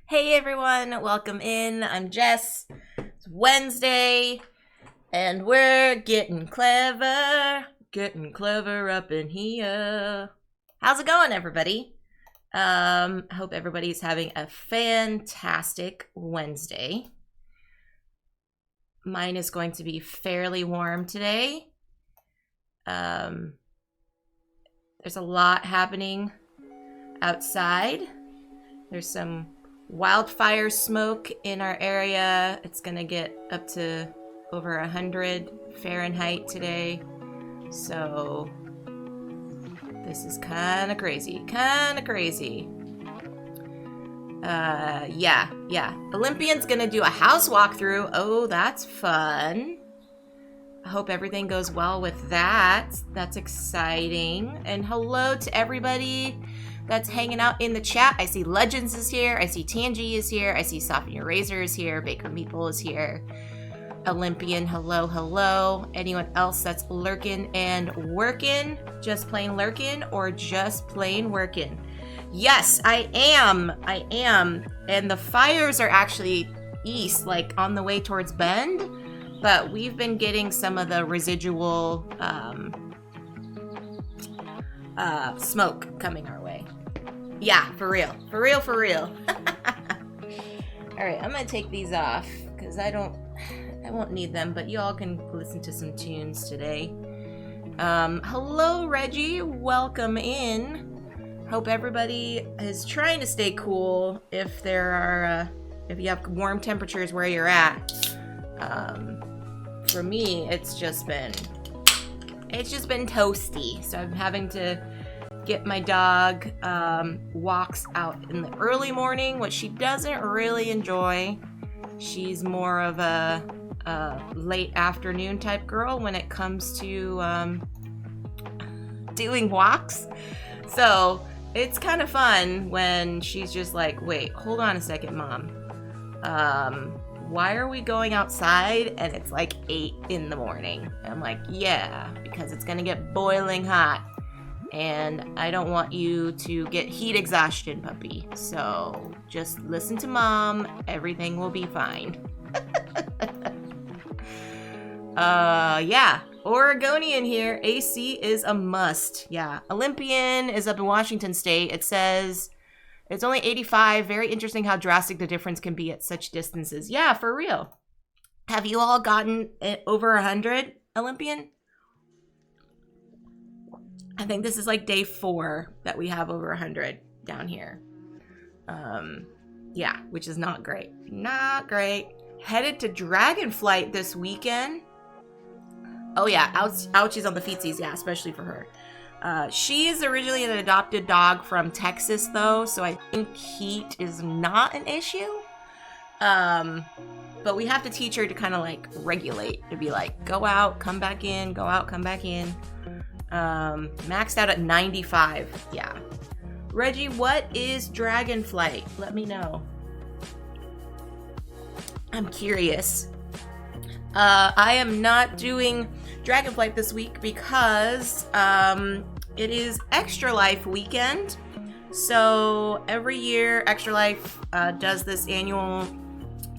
Hey everyone, welcome in. I'm Jess. It's Wednesday, and we're getting clever up in here. How's it going, everybody? Hope everybody's having a fantastic Wednesday. Mine is going to be fairly warm today. There's a lot happening outside. There's some wildfire smoke in our area. It's gonna get up to over 100 Fahrenheit today. So this is kind of crazy. Yeah. Olympian's gonna do a house walkthrough. Oh, that's fun. I hope everything goes well with that. That's exciting. And hello to everybody that's hanging out in the chat. I see Legends is here. I see Tangy is here. I see Soften Your Razor is here. Baker Meeple is here. Olympian, hello. Anyone else that's lurking and working? Just plain lurking or just plain working? Yes, I am. And the fires are actually east, like on the way towards Bend. But we've been getting some of the residual smoke coming our way. Yeah, for real. All right, I'm gonna take these off because I won't need them, but y'all can listen to some tunes today. Hello, Reggie. Welcome in. Hope everybody is trying to stay cool if you have warm temperatures where you're at. For me, it's just been toasty, so I'm having to get my dog walks out in the early morning, which she doesn't really enjoy. She's more of a late afternoon type girl when it comes to doing walks. So it's kind of fun when she's just like, wait, hold on a second, Mom. Why are we going outside? And it's like 8 in the morning. I'm like, yeah, because it's gonna get boiling hot. And I don't want you to get heat exhaustion, puppy. So just listen to Mom. Everything will be fine. Yeah. Oregonian here. AC is a must. Yeah. Olympian is up in Washington State. It says it's only 85. Very interesting how drastic the difference can be at such distances. Yeah, for real. Have you all gotten it over 100, Olympian? I think this is like day 4 that we have over 100 down here. Yeah, which is not great. Headed to Dragonflight this weekend. Oh yeah, ouchies on the feetsies. Yeah, especially for her. She is originally an adopted dog from Texas, though, so I think heat is not an issue. But we have to teach her to kind of like regulate, to be like, go out, come back in, go out, come back in. Maxed out at 95. Yeah. Reggie, what is Dragonflight? Let me know. I'm curious. I am not doing Dragonflight this week because it is Extra Life weekend. So every year Extra Life does this annual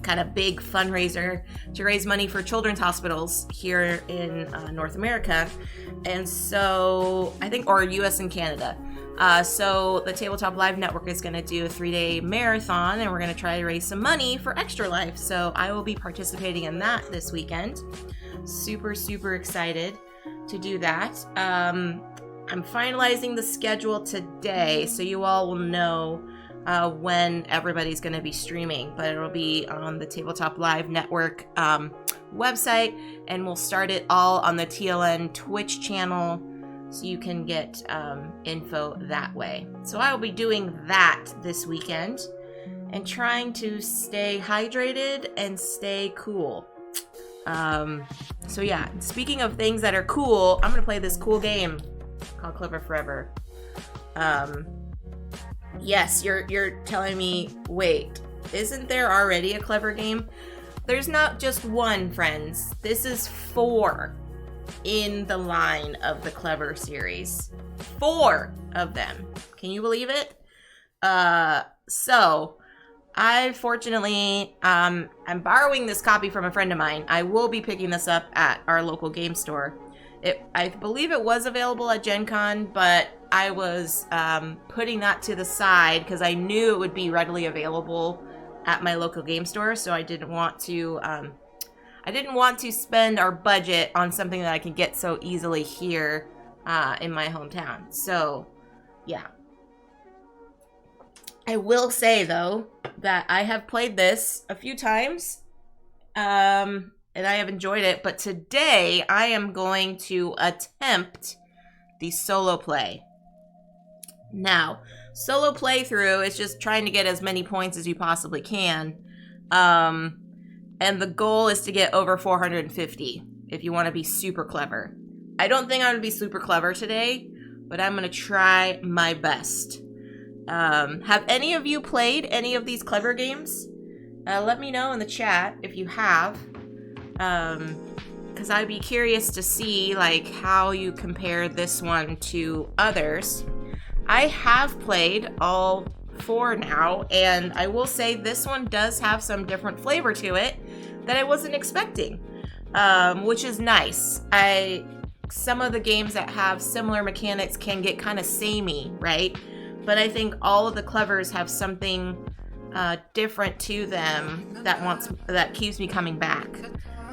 kind of big fundraiser to raise money for children's hospitals here in North America. And so I think, or US and Canada. So the Tabletop Live Network is going to do a 3-day marathon, and we're going to try to raise some money for Extra Life. So I will be participating in that this weekend. Super excited to do that. I'm finalizing the schedule today, so you all will know when everybody's going to be streaming, but it'll be on the Tabletop Live Network website, and we'll start it all on the TLN Twitch channel, so you can get info that way. So I will be doing that this weekend and trying to stay hydrated and stay cool. So yeah, speaking of things that are cool, I'm gonna play this cool game called Clever Forever. Yes, you're telling me, wait, isn't there already a clever game? There's not just one, friends. This is 4 in the line of the Clever series. 4 of them. Can you believe it? So I fortunately, I'm borrowing this copy from a friend of mine. I will be picking this up at our local game store. I believe it was available at Gen Con, but I was putting that to the side because I knew it would be readily available at my local game store, so I didn't want to spend our budget on something that I can get so easily here in my hometown. So, yeah. I will say, though, that I have played this a few times, and I have enjoyed it, but today I am going to attempt the solo play. Now, solo playthrough is just trying to get as many points as you possibly can, and the goal is to get over 450 if you want to be super clever. I don't think I'm going to be super clever today, but I'm going to try my best. Have any of you played any of these clever games? Let me know in the chat if you have. Because I'd be curious to see, like, how you compare this one to others. I have played all 4 now, and I will say this one does have some different flavor to it that I wasn't expecting, which is nice. Some of the games that have similar mechanics can get kind of samey, right? But I think all of the clevers have something different to them that keeps me coming back.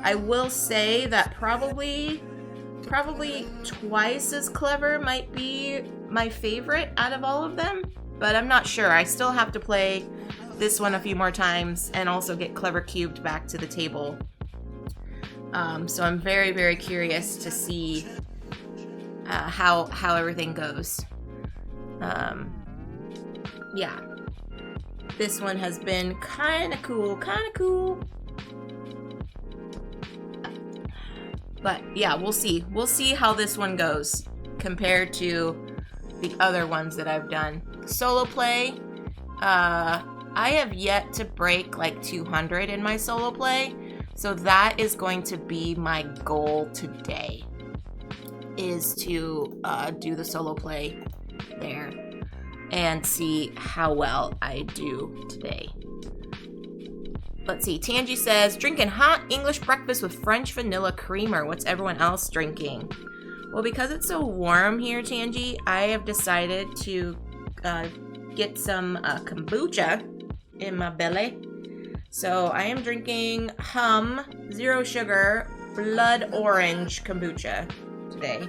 I will say that probably twice as clever might be my favorite out of all of them, but I'm not sure. I still have to play this one a few more times and also get Clever Cubed back to the table. So I'm very, very curious to see how everything goes. Yeah. This one has been kind of cool. But yeah, we'll see. We'll see how this one goes compared to the other ones that I've done. Solo play, I have yet to break like 200 in my solo play. So that is going to be my goal today, is to do the solo play there and see how well I do today. Let's see. Tangi says, drinking hot English breakfast with French vanilla creamer. What's everyone else drinking? Well, because it's so warm here, Tangi, I have decided to get some kombucha in my belly. So I am drinking Hum Zero Sugar Blood Orange kombucha today.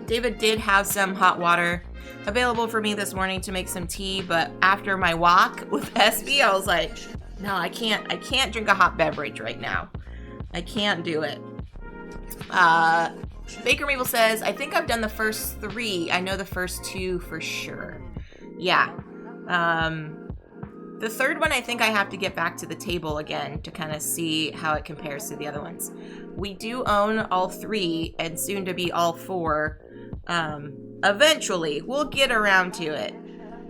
David did have some hot water available for me this morning to make some tea, but after my walk with SB, I was like, no, I can't drink a hot beverage right now. I can't do it. Baker Mabel says, I think I've done the first 3. I know the first 2 for sure. Yeah. The third one, I think I have to get back to the table again to kind of see how it compares to the other ones. We do own all 3 and soon to be all 4. Eventually, we'll get around to it.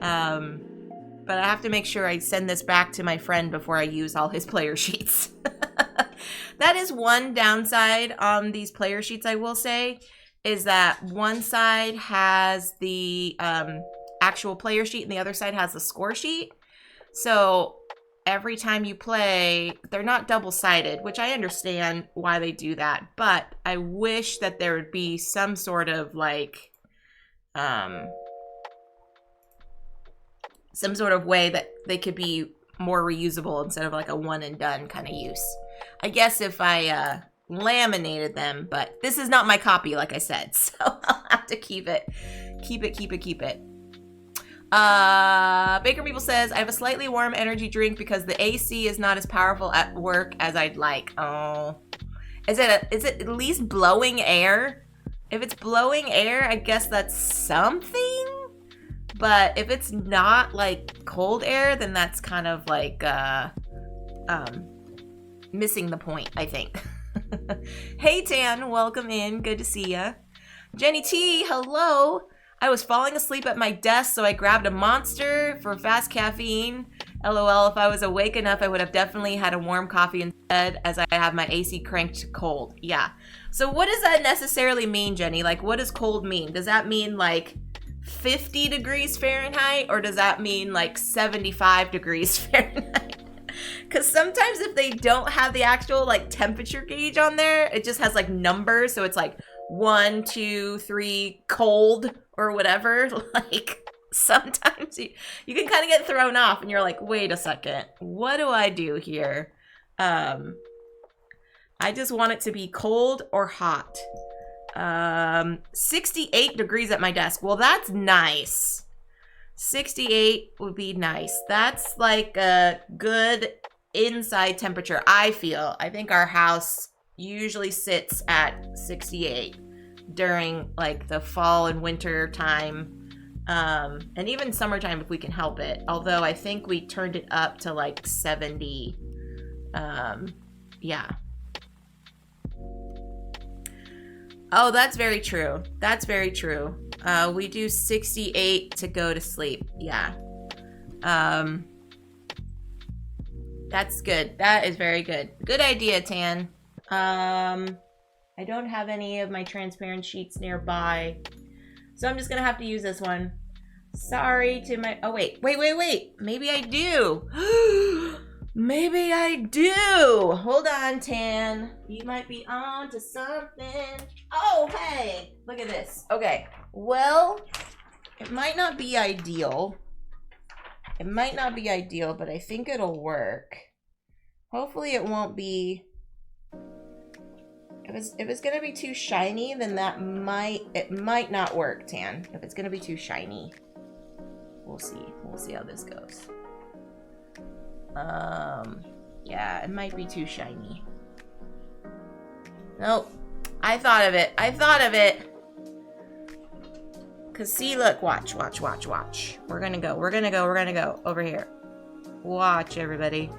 But I have to make sure I send this back to my friend before I use all his player sheets. That is one downside on these player sheets, I will say, is that one side has the actual player sheet and the other side has the score sheet. So every time you play, they're not double-sided, which I understand why they do that, but I wish that there would be some sort of like some sort of way that they could be more reusable instead of like a one and done kind of use. I guess if I laminated them, but this is not my copy, like I said, so I'll have to keep it. Baker People says, I have a slightly warm energy drink because the AC is not as powerful at work as I'd like. Oh, is it at least blowing air? If it's blowing air, I guess that's something. But if it's not like cold air, then that's kind of like missing the point, I think. Hey Tan, welcome in. Good to see ya. Jenny T, hello. I was falling asleep at my desk, so I grabbed a Monster for fast caffeine. LOL, if I was awake enough, I would have definitely had a warm coffee instead, as I have my AC cranked cold. Yeah. So what does that necessarily mean, Jenny? Like, what does cold mean? Does that mean, like, 50 degrees Fahrenheit, or does that mean like 75 degrees Fahrenheit? Because sometimes if they don't have the actual like temperature gauge on there, it just has like numbers. So it's like 1, 2, 3, cold or whatever. Like sometimes you can kind of get thrown off and you're like, wait a second, what do I do here? I just want it to be cold or hot. 68 degrees at my desk. Well, that's nice. 68 would be nice. That's like a good inside temperature, I feel. I think our house usually sits at 68 during like the fall and winter time. And even summertime if we can help it. Although I think we turned it up to like 70. Yeah. Oh, that's very true. That's very true. We do 68 to go to sleep. Yeah. That's good. That is very good. Good idea, Tan. I don't have any of my transparent sheets nearby, so I'm just gonna have to use this one. Sorry to my... Oh, wait. Maybe I do. Maybe I do. Hold on, Tan. You might be on to something. Oh, hey. Look at this. Okay. Well, it might not be ideal. It might not be ideal, but I think it'll work. Hopefully it won't be... If it's gonna be too shiny, then it might not work, Tan. If it's gonna be too shiny. We'll see. We'll see how this goes. Yeah, it might be too shiny. Nope. I thought of it. Cause see, look, watch. We're gonna go over here. Watch, everybody.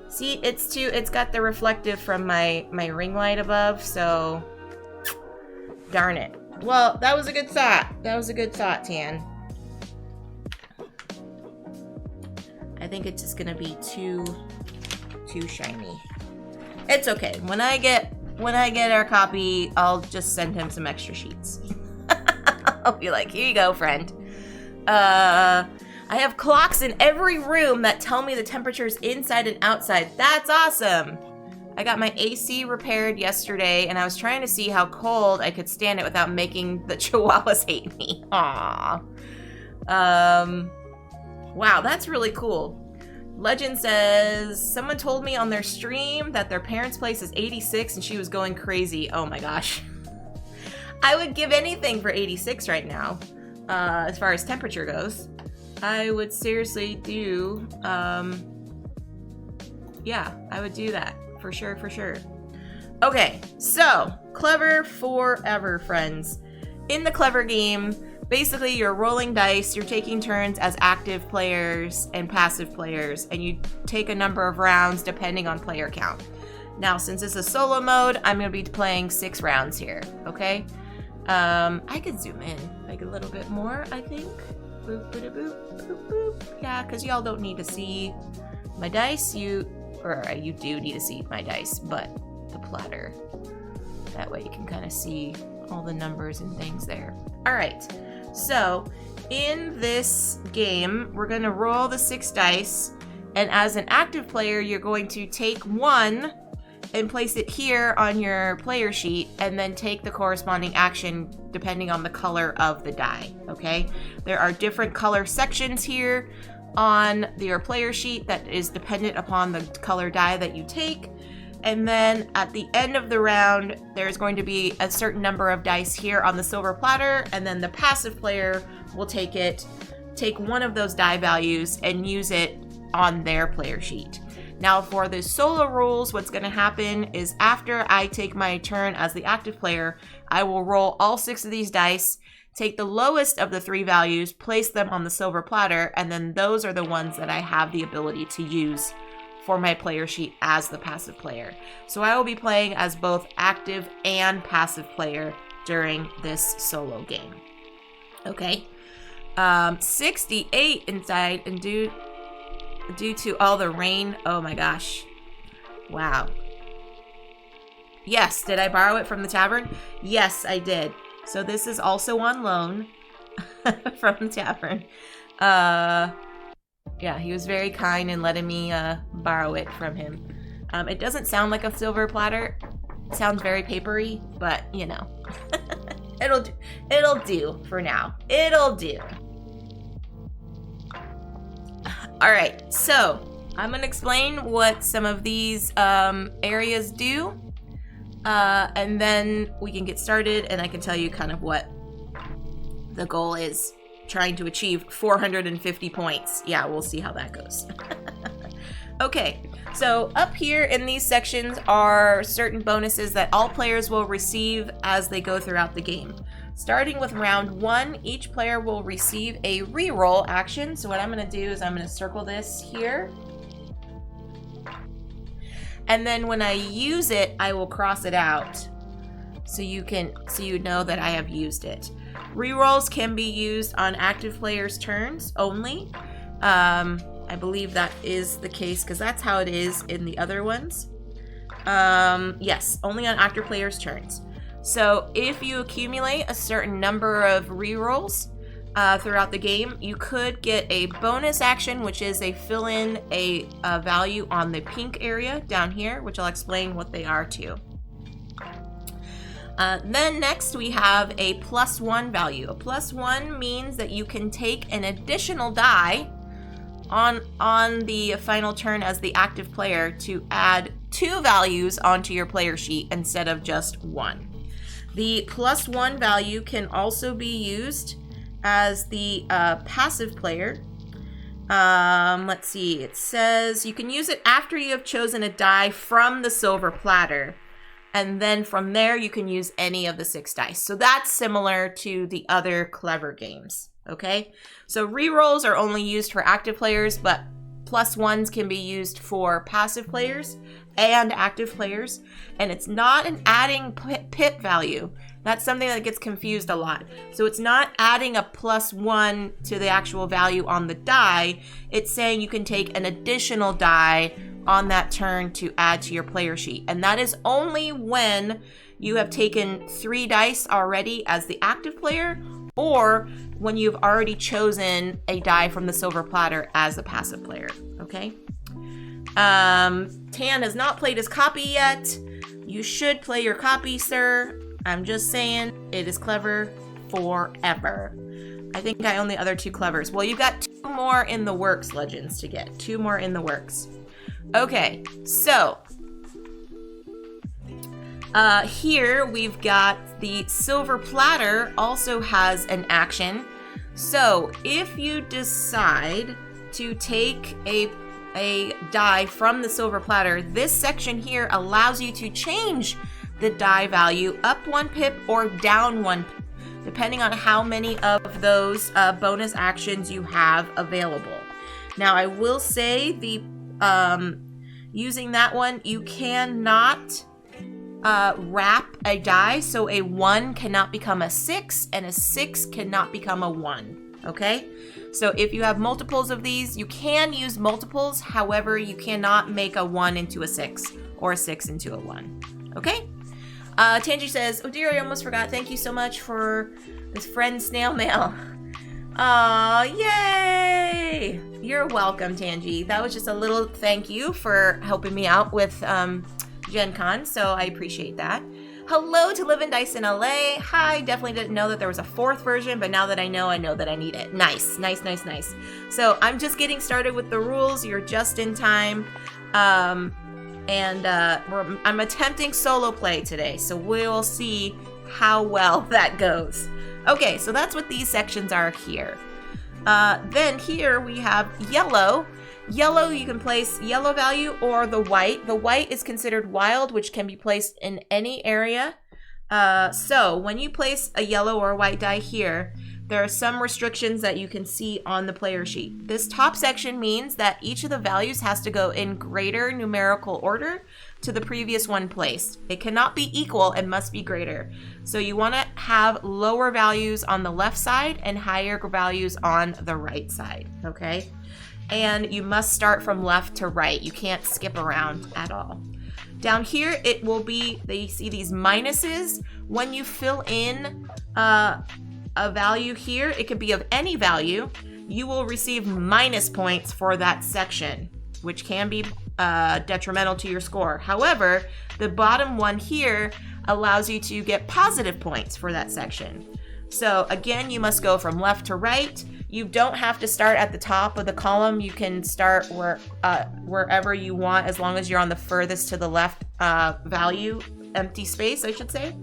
See, it's got the reflective from my ring light above, so darn it. Well, that was a good thought. Tan. I think it's just gonna be too shiny. It's okay. When I get our copy, I'll just send him some extra sheets. I'll be like, here you go, friend. I have clocks in every room that tell me the temperatures inside and outside. That's awesome. I got my AC repaired yesterday, and I was trying to see how cold I could stand it without making the chihuahuas hate me. Aww. Wow, that's really cool. Legend says, someone told me on their stream that their parents' place is 86 and she was going crazy. Oh my gosh. I would give anything for 86 right now, as far as temperature goes. I would seriously do, yeah, I would do that. For sure. Okay, so, Clever Forever, friends. In the Clever game, basically, you're rolling dice, you're taking turns as active players and passive players, and you take a number of rounds depending on player count. Now, since it's a solo mode, I'm going to be playing 6 rounds here, okay? I could zoom in like a little bit more, I think. Boop, boop, boop, boop, boop. Yeah, because y'all don't need to see my dice. You do need to see my dice, but the platter. That way you can kind of see all the numbers and things there. All right. So, in this game, we're going to roll the 6 dice, and as an active player, you're going to take 1 and place it here on your player sheet, and then take the corresponding action depending on the color of the die, okay? There are different color sections here on your player sheet that is dependent upon the color die that you take. And then at the end of the round, there's going to be a certain number of dice here on the silver platter, and then the passive player will take 1 of those die values and use it on their player sheet. Now for the solo rules, what's going to happen is after I take my turn as the active player, I will roll all 6 of these dice, take the lowest of the 3 values, place them on the silver platter, and then those are the ones that I have the ability to use for my player sheet as the passive player. So I will be playing as both active and passive player during this solo game. Okay. 68 inside, and due to all the rain. Oh my gosh. Wow. Yes, did I borrow it from the tavern? Yes, I did. So this is also on loan from the tavern. Yeah, he was very kind in letting me borrow it from him. It doesn't sound like a silver platter. It sounds very papery, but you know, it'll do for now. It'll do. All right, so I'm gonna explain what some of these areas do, and then we can get started, and I can tell you kind of what the goal is. Trying to achieve 450 points. Yeah, we'll see how that goes. Okay, so up here in these sections are certain bonuses that all players will receive as they go throughout the game. Starting with round 1, each player will receive a reroll action. So what I'm going to do is I'm going to circle this here. And then when I use it, I will cross it out so you know that I have used it. Rerolls can be used on active players' turns only. I believe that is the case because that's how it is in the other ones. Yes, only on active players' turns. So if you accumulate a certain number of rerolls throughout the game, you could get a bonus action, which is a fill in a value on the pink area down here, which I'll explain what they are too. Then next we have a +1 value. A +1 means that you can take an additional die on the final turn as the active player to add 2 values onto your player sheet instead of just 1. The +1 value can also be used as the passive player. Let's see, it says you can use it after you have chosen a die from the silver platter. And then from there, you can use any of the 6 dice. So that's similar to the other clever games, okay? So rerolls are only used for active players, but +1s can be used for passive players and active players. And it's not an adding pip value. That's something that gets confused a lot. So it's not adding a +1 to the actual value on the die. It's saying you can take an additional die on that turn to add to your player sheet. And that is only when you have taken 3 dice already as the active player, or when you've already chosen a die from the silver platter as a passive player, okay? Tan has not played his copy yet. You should play your copy, sir. I'm just saying, it is clever forever. I think I own the other 2 clevers. Well, you've got 2 more in the works, Legends, to get. 2 more in the works. Okay, so here we've got the silver platter also has an action. So if you decide to take a die from the silver platter, this section here allows you to change the die value up 1 pip or down 1 pip, depending on how many of those bonus actions you have available. Now, I will say the using that one, you cannot wrap a die, so a 1 cannot become a 6, and a 6 cannot become a 1, okay? So if you have multiples of these, you can use multiples, however, you cannot make a 1 into a 6, or a 6 into a 1, okay? Tanji says, oh dear, I almost forgot. Thank you so much for this friend snail mail. Aw, yay! You're welcome, Tanji. That was just a little thank you for helping me out with Gen Con, so I appreciate that. Hello to Live and Dice in LA. Hi, definitely didn't know that there was a 4th version, but now that I know that I need it. Nice, nice, nice, nice. So I'm just getting started with the rules. You're just in time. I'm attempting solo play today, so we'll see how well that goes. Okay, so that's what these sections are here. Then here we have yellow. Yellow, you can place yellow value or the white. The white is considered wild, which can be placed in any area. So when you place a yellow or a white die here, there are some restrictions that you can see on the player sheet. This top section means that each of the values has to go in greater numerical order to the previous one placed. It cannot be equal, it must be greater. So you want to have lower values on the left side and higher values on the right side, okay? And you must start from left to right. You can't skip around at all. Down here, it will be, you see these minuses. When you fill in a value here, it could be of any value, you will receive minus points for that section, which can be detrimental to your score. However, the bottom one here allows you to get positive points for that section. So again, you must go from left to right. You don't have to start at the top of the column. You can start wherever you want, as long as you're on the furthest to the left value, empty space, I should say,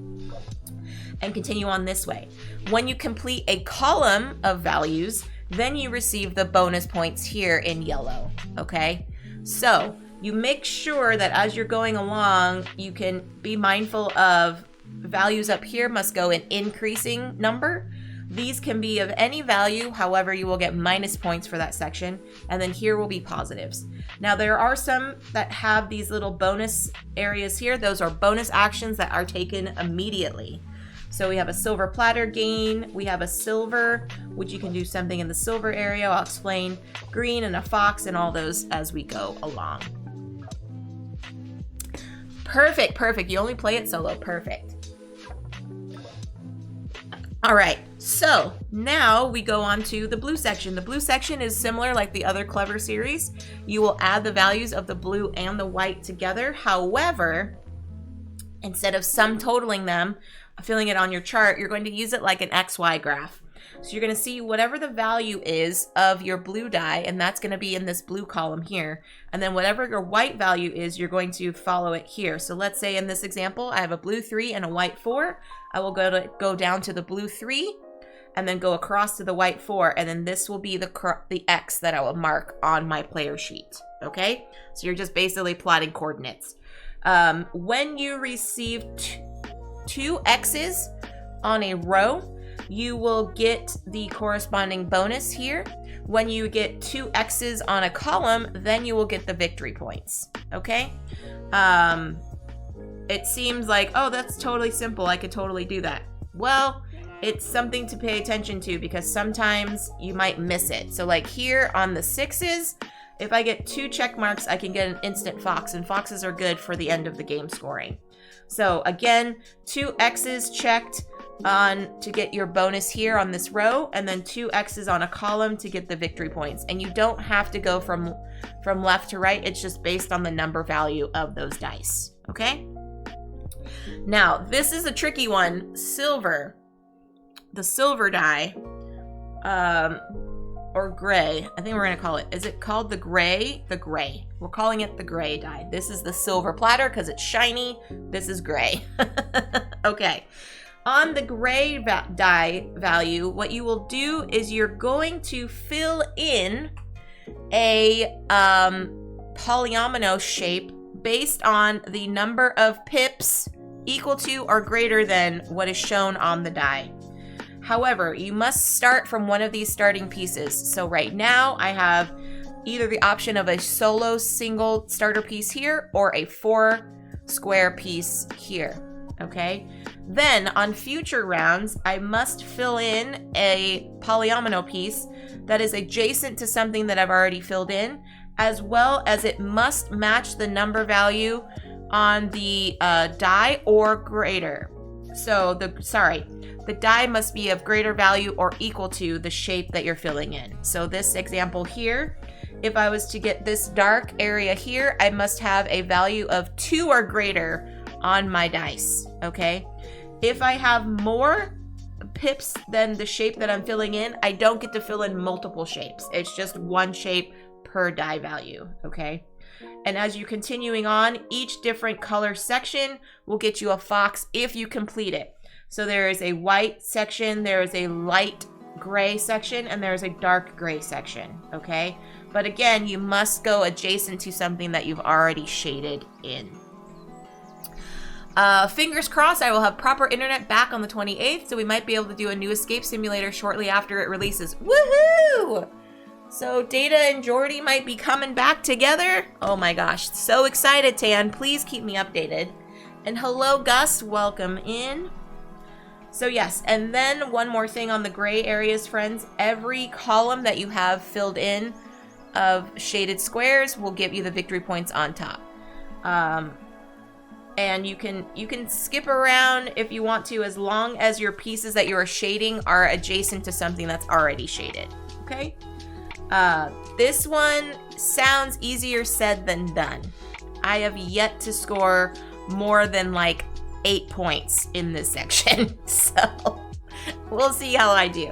and continue on this way. When you complete a column of values, then you receive the bonus points here in yellow, okay? So you make sure that as you're going along, you can be mindful of values up here must go in increasing number. These can be of any value, however, you will get minus points for that section, and then here will be positives. Now, there are some that have these little bonus areas here. Those are bonus actions that are taken immediately. So we have a silver platter gain, we have a silver, which you can do something in the silver area. I'll explain green and a fox and all those as we go along. Perfect, perfect. You only play it solo, perfect. All right, so now we go on to the blue section. The blue section is similar like the other Clever series. You will add the values of the blue and the white together. However, instead of sum totaling them, filling it on your chart, you're going to use it like an XY graph. So you're going to see whatever the value is of your blue die, and that's going to be in this blue column here. And then whatever your white value is, you're going to follow it here. So let's say in this example, I have a blue 3 and a white 4. I will go down to the blue 3 and then go across to the white 4. And then this will be the X that I will mark on my player sheet. Okay? So you're just basically plotting coordinates. When you receive two X's on a row, you will get the corresponding bonus here. When you get 2 X's on a column, then you will get the victory points, okay? It seems like, oh, that's totally simple. I could totally do that. Well, it's something to pay attention to because sometimes you might miss it. So like here on the 6s, if I get 2 check marks, I can get an instant fox, and foxes are good for the end of the game scoring. So again, 2 X's checked on to get your bonus here on this row, and then 2 X's on a column to get the victory points. And you don't have to go from left to right. It's just based on the number value of those dice, okay? Now, this is a tricky one. Silver. The silver die, or gray. I think we're going to call it. Is it called the gray? The gray. We're calling it the gray die. This is the silver platter because it's shiny. This is gray. Okay. On the gray die value, what you will do is you're going to fill in a polyomino shape based on the number of pips equal to or greater than what is shown on the die. However, you must start from one of these starting pieces. So right now I have either the option of a solo single starter piece here or a 4 square piece here, okay? Then on future rounds, I must fill in a polyomino piece that is adjacent to something that I've already filled in, as well as it must match the number value on the die or greater. So the die must be of greater value or equal to the shape that you're filling in. So this example here, if I was to get this dark area here, I must have a value of 2 or greater on my dice, okay? If I have more pips than the shape that I'm filling in, I don't get to fill in multiple shapes. It's just one shape per die value, okay? And as you're continuing on, each different color section will get you a fox if you complete it. So there is a white section, there is a light gray section, and there is a dark gray section, okay? But again, you must go adjacent to something that you've already shaded in. Fingers crossed I will have proper internet back on the 28th, so we might be able to do a new escape simulator shortly after it releases. Woohoo! So Data and Jordy might be coming back together. Oh my gosh, so excited, Tan. Please keep me updated. And hello, Gus, welcome in. So yes, and then one more thing on the gray areas, friends. Every column that you have filled in of shaded squares will give you the victory points on top. And you can skip around if you want to, as long as your pieces that you are shading are adjacent to something that's already shaded, okay? This one sounds easier said than done. I have yet to score more than like 8 points in this section, so we'll see how I do.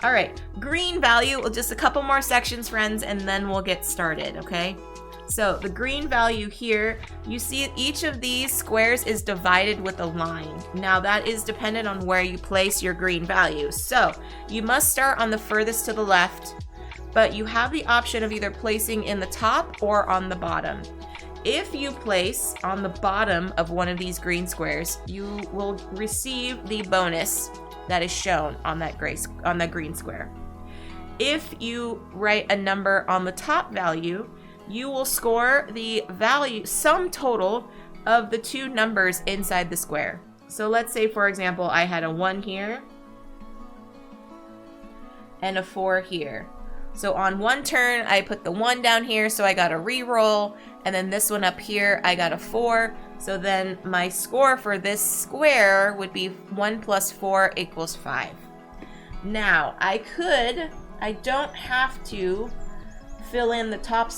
All right, green value, well, just a couple more sections, friends, and then we'll get started, okay? So the green value here, you see each of these squares is divided with a line. Now that is dependent on where you place your green value. So you must start on the furthest to the left, but you have the option of either placing in the top or on the bottom. If you place on the bottom of one of these green squares, you will receive the bonus that is shown on that green square. If you write a number on the top value, you will score the value sum total of the two numbers inside the square. So let's say, for example, I had a 1 here and a 4 here. So on one turn, I put the 1 down here, so I got a reroll, and then this one up here, I got a 4. So then my score for this square would be 1 plus 4 equals 5. Now, I don't have to fill in the top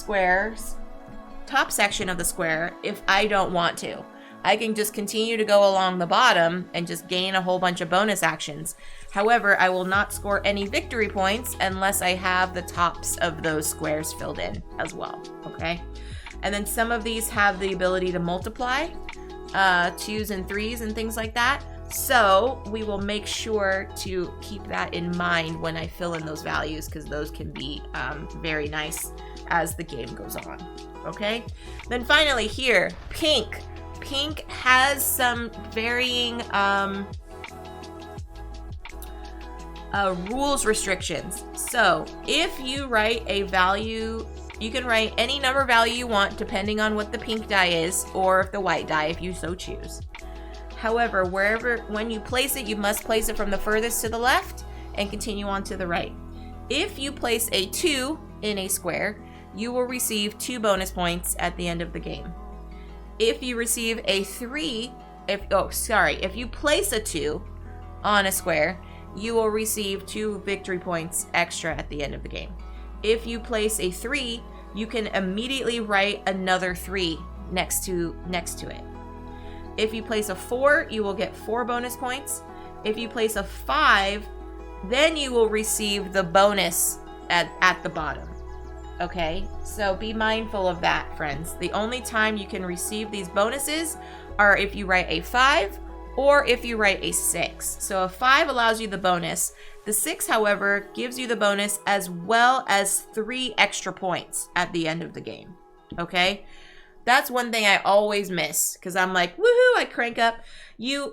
section of the square if I don't want to. I can just continue to go along the bottom and just gain a whole bunch of bonus actions. However, I will not score any victory points unless I have the tops of those squares filled in as well, okay? And then some of these have the ability to multiply, 2s and 3s and things like that. So we will make sure to keep that in mind when I fill in those values, because those can be very nice as the game goes on, okay? Then finally here, pink. Pink has some varying rules restrictions. So if you write a value, you can write any number value you want depending on what the pink die is, or the white die if you so choose. However, when you place it, you must place it from the furthest to the left and continue on to the right. If you place a 2 in a square, you will receive 2 bonus points at the end of the game. If you receive a 3, if you place a 2 on a square, you will receive 2 victory points extra at the end of the game. If you place a 3, you can immediately write another 3 next to it. If you place a 4, you will get 4 bonus points. If you place a 5, then you will receive the bonus at the bottom. Okay, so be mindful of that, friends. The only time you can receive these bonuses are if you write a 5 or if you write a 6. So a 5 allows you the bonus. The 6, however, gives you the bonus as well as 3 extra points at the end of the game. Okay? That's one thing I always miss, because I'm like, woohoo, I crank up.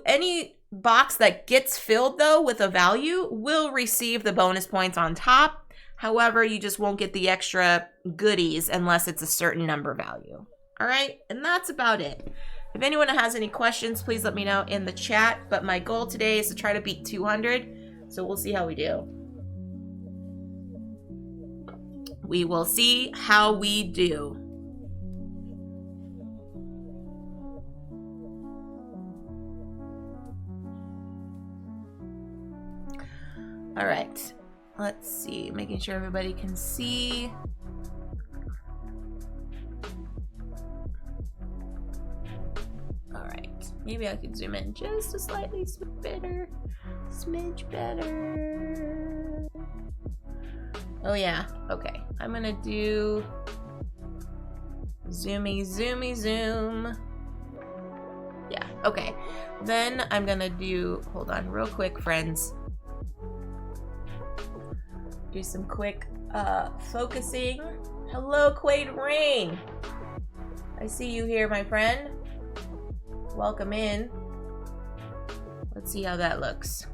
Any box that gets filled, though, with a value will receive the bonus points on top. However, you just won't get the extra goodies unless it's a certain number value. All right? And that's about it. If anyone has any questions, please let me know in the chat. But my goal today is to try to beat 200. So we'll see how we do. We will see how we do. All right, let's see, making sure everybody can see. All right, maybe I could zoom in just a slightly smidge better. Oh yeah, okay, I'm gonna do zoomy zoom. Yeah, okay, then I'm gonna do, hold on real quick, friends. Do some quick focusing. Hello, Quaid Rain. I see you here, my friend. Welcome in. Let's see how that looks.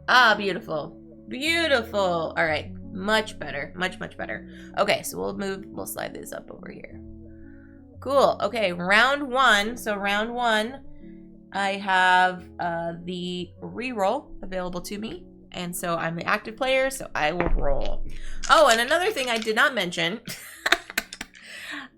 Ah, beautiful. Beautiful. All right. Much better. Much better. Okay, so we'll slide this up over here. Cool. Okay, round 1. So round 1, I have the reroll available to me, and so I'm the active player, so I will roll. Oh, and another thing I did not mention,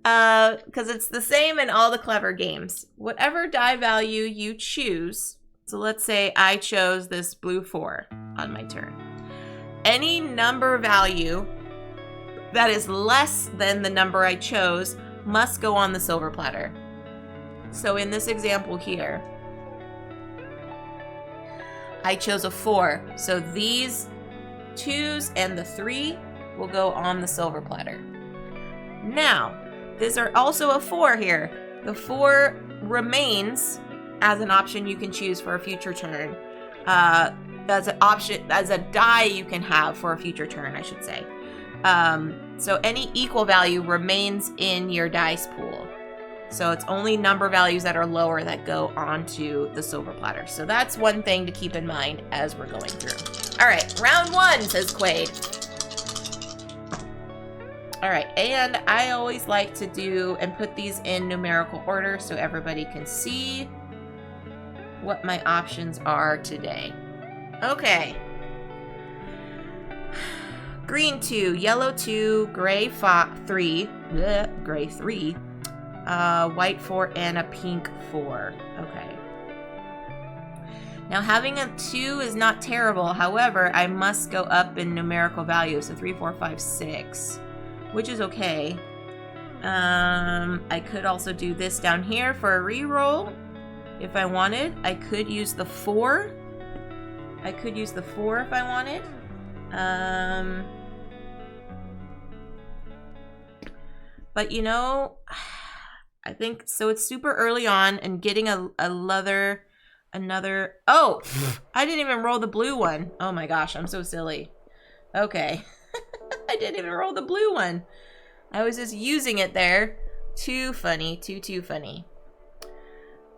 Because it's the same in all the clever games. Whatever die value you choose, so let's say I chose this blue 4 on my turn. Any number value that is less than the number I chose must go on the silver platter. So in this example here, I chose a 4. So these 2s and the 3 will go on the silver platter. Now, there's also a 4 here. The 4 remains as an option you can choose for a future turn. As an option, as a die you can have for a future turn, I should say. So any equal value remains in your dice pool. So it's only number values that are lower that go onto the silver platter. So that's one thing to keep in mind as we're going through. All right, round 1, says Quaid. All right, and I always like to do and put these in numerical order so everybody can see what my options are today. Okay. Green 2, yellow 2, gray 3, gray 3, white 4, and a pink 4. Okay. Now having a 2 is not terrible. However, I must go up in numerical values. So 3, 4, 5, 6, which is okay. I could also do this down here for a reroll if I wanted. I could use the 4. I could use the 4 if I wanted. But you know, I think so. It's super early on, and getting another. Oh, I didn't even roll the blue one. Oh my gosh, I'm so silly. Okay, I didn't even roll the blue one. I was just using it there. Too funny. Too funny.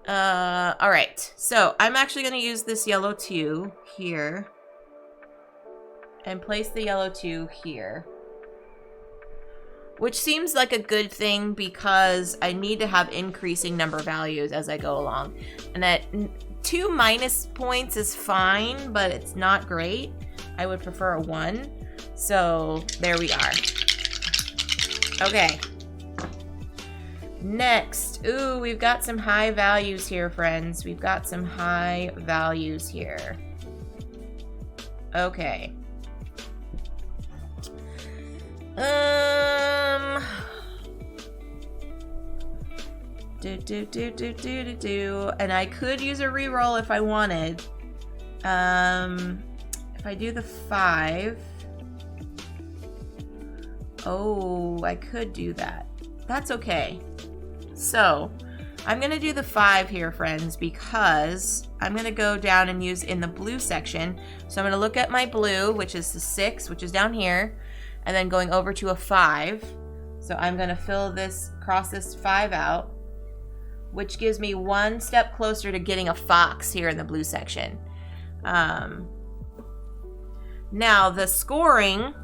All right. So I'm actually going to use this yellow 2 here and place the yellow 2 here, which seems like a good thing because I need to have increasing number values as I go along. And at 2 minus points is fine, but it's not great. I would prefer a 1. So there we are. Okay. Next. Ooh, we've got some high values here, friends. We've got some high values here. Okay. And I could use a reroll if I wanted. If I do the 5. Oh, I could do that. That's okay. So, I'm going to do the 5 here, friends, because I'm going to go down and use in the blue section. So I'm going to look at my blue, which is the 6, which is down here, and then going over to a 5. So I'm going to cross this 5 out, which gives me 1 step closer to getting a fox here in the blue section. Now, the scoring,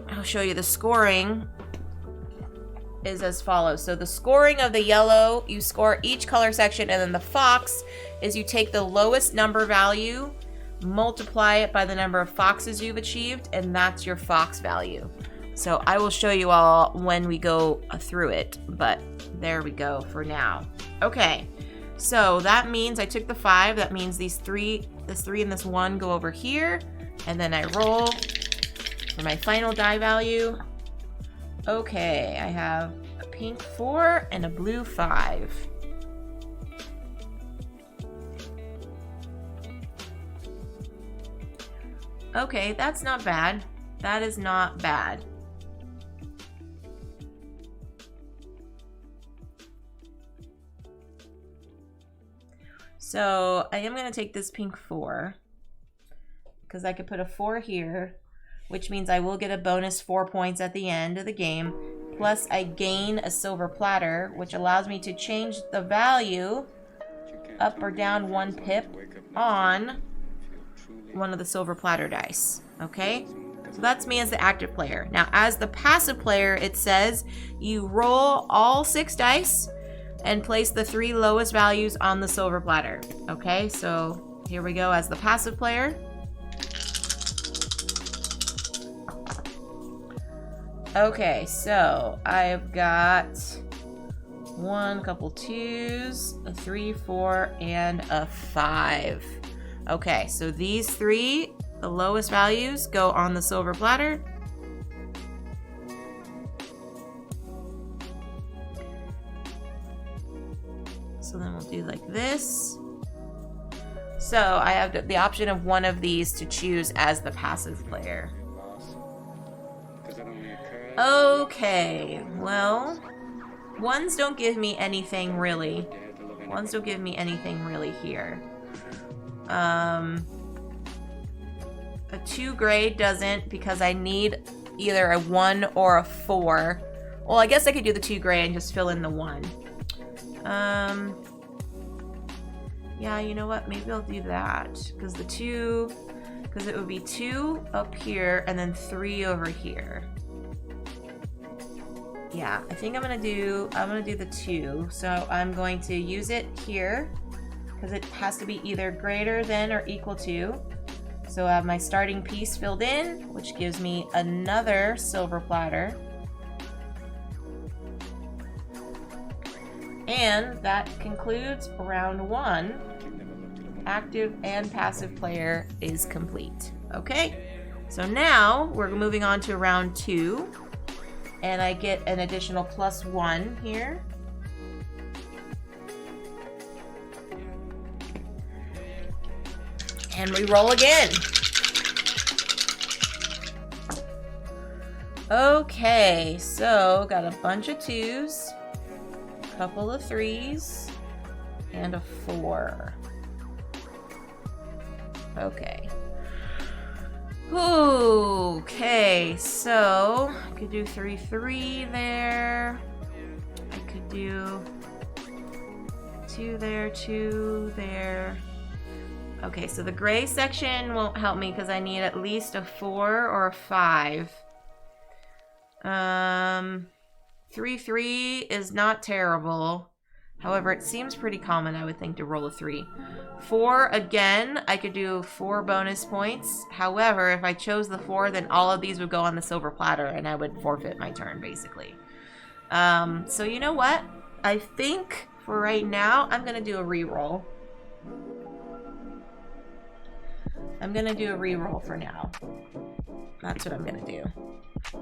I'll show you the scoring is as follows. So the scoring of the yellow, you score each color section, and then the fox is you take the lowest number value, multiply it by the number of foxes you've achieved, and that's your fox value. So I will show you all when we go through it, but there we go for now. Okay, so that means I took the 5. That means this 3 and this 1 go over here, and then I roll for my final die value. Okay, I have a pink 4 and a blue 5. Okay, that's not bad. That is not bad. So I am going to take this pink 4 because I could put a 4 here, which means I will get a bonus 4 points at the end of the game. Plus I gain a silver platter, which allows me to change the value up or down 1 pip on one of the silver platter dice. Okay? So that's me as the active player. Now as the passive player, it says you roll all 6 dice and place the 3 lowest values on the silver platter. Okay, so here we go as the passive player. Okay, so I've got 1, couple 2s, a 3, 4, and a 5. Okay, so these 3, the lowest values, go on the silver platter. So then we'll do like this. So I have the option of one of these to choose as the passive player. Okay, well, ones don't give me anything really. Ones don't give me anything really here. A 2 gray doesn't, because I need either a 1 or a 4. Well, I guess I could do the 2 gray and just fill in the 1. Yeah, you know what? Maybe I'll do that. Because the 2... Because it would be 2 up here and then 3 over here. Yeah, I think I'm gonna do the 2. So I'm going to use it here. Because it has to be either greater than or equal to. So I have my starting piece filled in, which gives me another silver platter. And that concludes round 1. Active and passive player is complete. Okay, so now we're moving on to round 2. And I get an additional +1 here. And we roll again. Okay, so got a bunch of 2s, a couple of 3s, and a 4. Okay. Okay, so I could do 3, 3 there. I could do 2 there, 2 there. Okay, so the gray section won't help me because I need at least a 4 or a 5. 3, 3 is not terrible. However, it seems pretty common, I would think, to roll a 3. 4, again, I could do 4 bonus points. However, if I chose the 4, then all of these would go on the silver platter and I would forfeit my turn, basically. So you know what? I think for right now, I'm going to do a reroll. I'm going to do a reroll for now. That's what I'm going to do.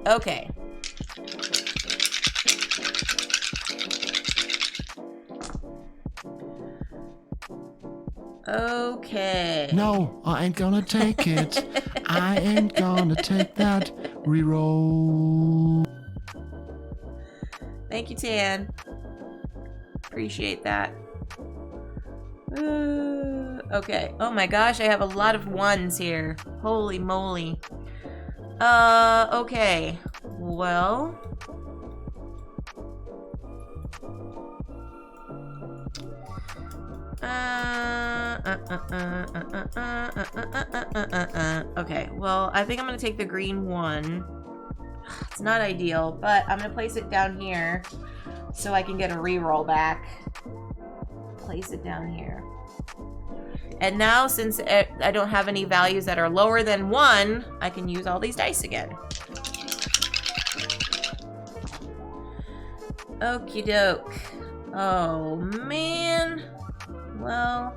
Okay. Okay. No, I ain't gonna take it. I ain't gonna take that reroll. Thank you, Tan. Appreciate that. Okay. Oh my gosh, I have a lot of 1s here. Holy moly. Okay. Well... Okay, well, I think I'm gonna take the green 1. It's not ideal, but I'm gonna place it down here so I can get a reroll back. Place it down here. And now, since I don't have any values that are lower than 1, I can use all these dice again. Okie doke. Oh, man. Well,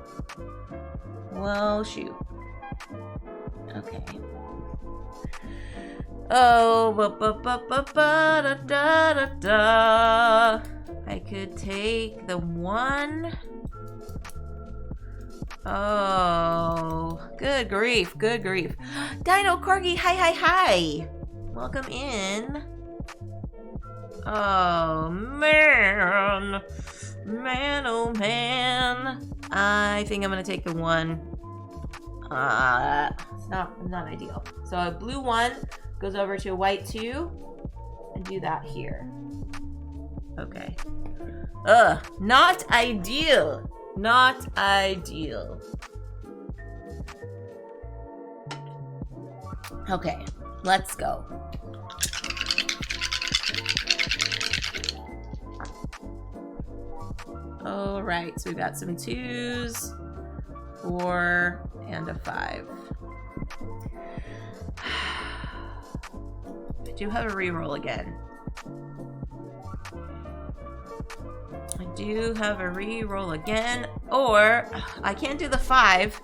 shoot. Okay. Oh, da-da-da. I could take the 1. Oh, good grief, good grief. Dino Corgi, hi. Welcome in. Oh, man. Man, oh, man. I think I'm going to take the 1. It's not ideal. So a blue 1 goes over to a white 2 and do that here. Okay. Not ideal. Not ideal. Okay, let's go. All right, so we've got some 2s, 4, and a 5. I do have a reroll again. I do have a reroll again. Or I can't do the 5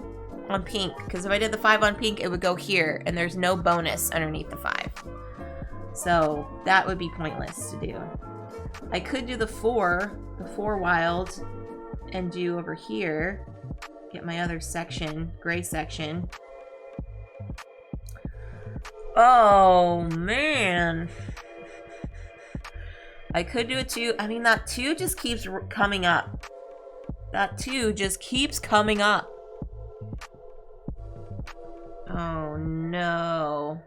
on pink, because if I did the 5 on pink, it would go here, and there's no bonus underneath the 5. So that would be pointless to do. I could do the 4 wild, and do over here, get my other section, gray section. Oh, man. I could do a 2. I mean, that 2 just keeps coming up. That 2 just keeps coming up. Oh, no.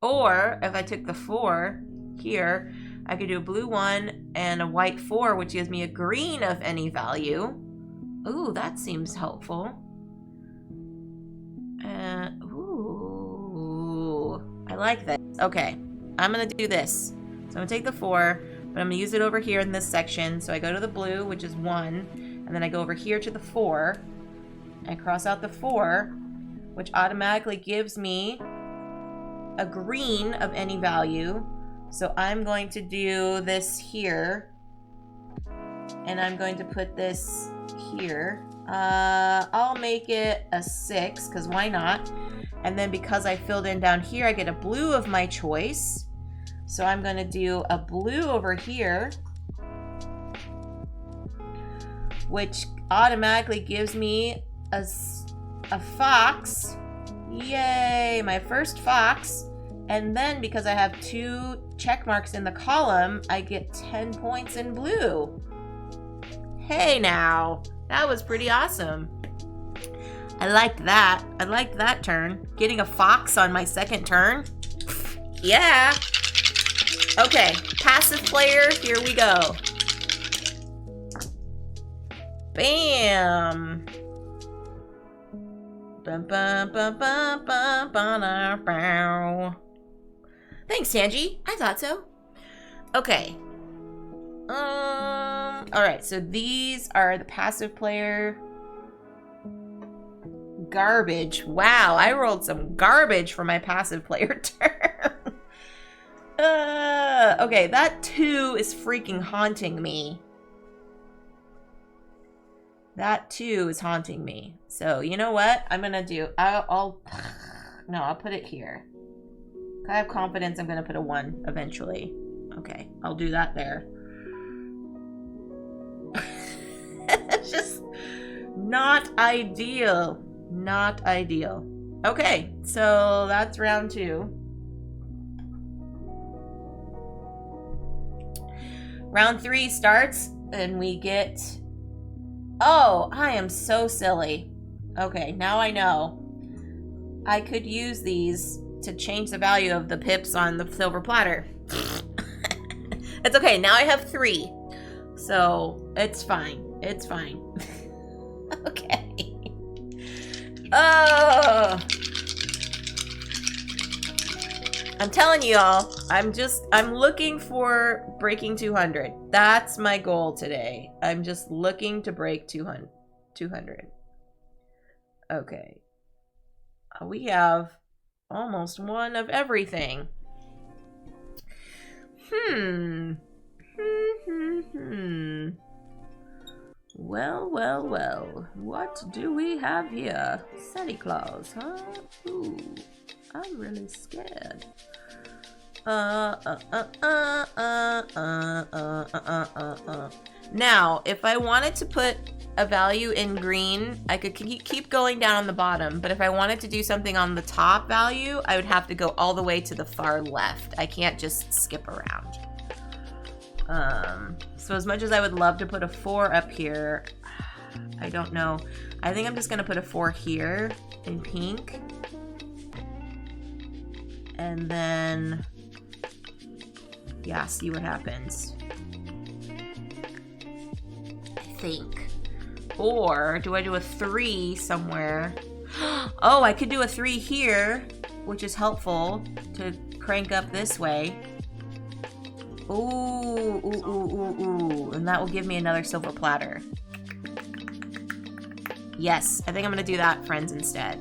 Or, if I took the 4 here, I could do a blue 1 and a white 4, which gives me a green of any value. Ooh, that seems helpful. Ooh, I like that. Okay, I'm gonna do this. So I'm gonna take the 4, but I'm gonna use it over here in this section. So I go to the blue, which is 1, and then I go over here to the 4, and cross out the 4, which automatically gives me a green of any value. So I'm going to do this here, and I'm going to put this here. I'll make it a 6, because why not? And then because I filled in down here, I get a blue of my choice. So I'm going to do a blue over here, which automatically gives me a fox. Yay, my first fox. And then because I have 2 check marks in the column, I get 10 points in blue. Hey now, that was pretty awesome. I liked that. I liked that turn. Getting a fox on my second turn. Yeah. Okay, passive player, here we go. Bam. Bum, bum, bum, bum, bum, bum, bum. Thanks, Sanji. I thought so. Okay. Alright, so these are the passive player. Garbage. Wow, I rolled some garbage for my passive player turn. Okay, that 2 is freaking haunting me. That 2 is haunting me. So, you know what? I'm gonna do... I'll put it here. I have confidence I'm gonna put a 1 eventually. Okay, I'll do that there. It's just not ideal. Not ideal. Okay, so that's round 2. Round 3 starts, and we get... Oh, I am so silly. Okay, now I know. I could use these to change the value of the pips on the silver platter. It's okay, now I have 3. So, it's fine. It's fine. Okay. Oh! I'm telling y'all, I'm looking for breaking 200. That's my goal today. I'm just looking to break 200. Okay. We have almost 1 of everything. Well. What do we have here? Santa Claus, huh? Ooh, I'm really scared. Now, if I wanted to put a value in green, I could keep going down on the bottom, but if I wanted to do something on the top value, I would have to go all the way to the far left. I can't just skip around. So as much as I would love to put a 4 up here, I don't know. I think I'm just gonna put a 4 here in pink. And then, yeah, see what happens. I think. Or do I do a 3 somewhere? Oh, I could do a 3 here, which is helpful to crank up this way. Ooh. And that will give me another silver platter. Yes, I think I'm gonna do that, friends, instead.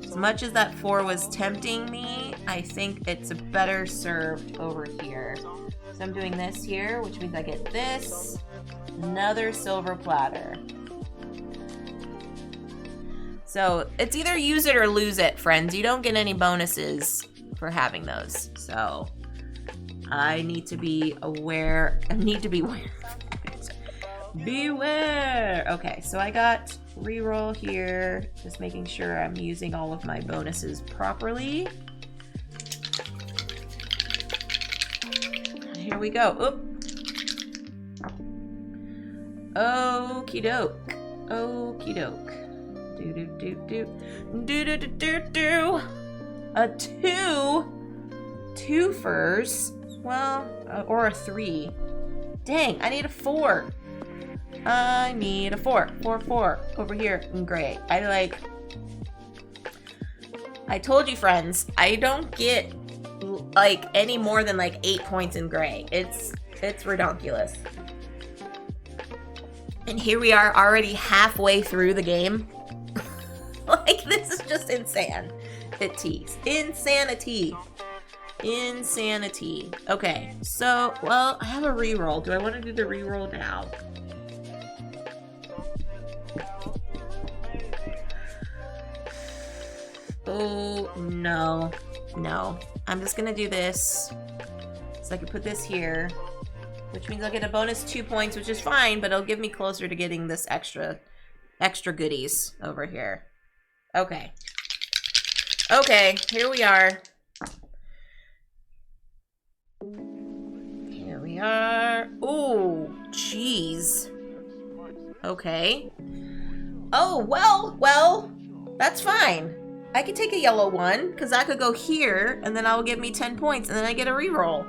As much as that 4 was tempting me, I think it's better served over here. So I'm doing this here, which means I get this, another silver platter. So it's either use it or lose it, friends. You don't get any bonuses for having those. So I need to be aware. Beware. Okay, so I got reroll here. Just making sure I'm using all of my bonuses properly. Here we go. Oop. Okie doke. Okie doke. Do do do do. Do do do do do. A 2. 2 furs. Well, or a 3. Dang, I need a 4. I need a 4. 4, 4. Over here in gray. I told you, friends, I don't get like any more than like 8 points in gray. It's ridiculous. And here we are already halfway through the game. Like, this is just insane. Insanity. Insanity. Okay, so, well, I have a reroll. Do I want to do the reroll now? Oh, no. No. I'm just gonna do this. So I can put this here. Which means I'll get a bonus 2 points, which is fine, but it'll give me closer to getting this extra goodies over here. Okay. Okay, here we are. Here we are. Ooh, jeez. Okay. Oh, well, that's fine. I could take a yellow one, because I could go here, and then that'll give me 10 points, and then I get a reroll.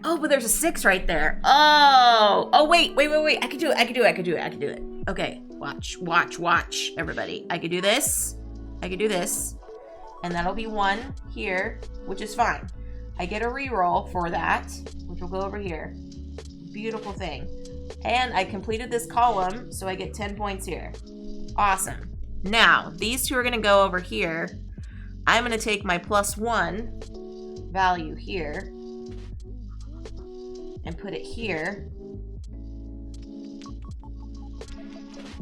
Oh, but there's a 6 right there. Oh, wait. I can do it. Okay, watch, everybody. I could do this. And that'll be 1 here, which is fine. I get a reroll for that, which will go over here. Beautiful thing. And I completed this column, so I get 10 points here. Awesome. Now, these 2 are going to go over here. I'm going to take my +1 value here and put it here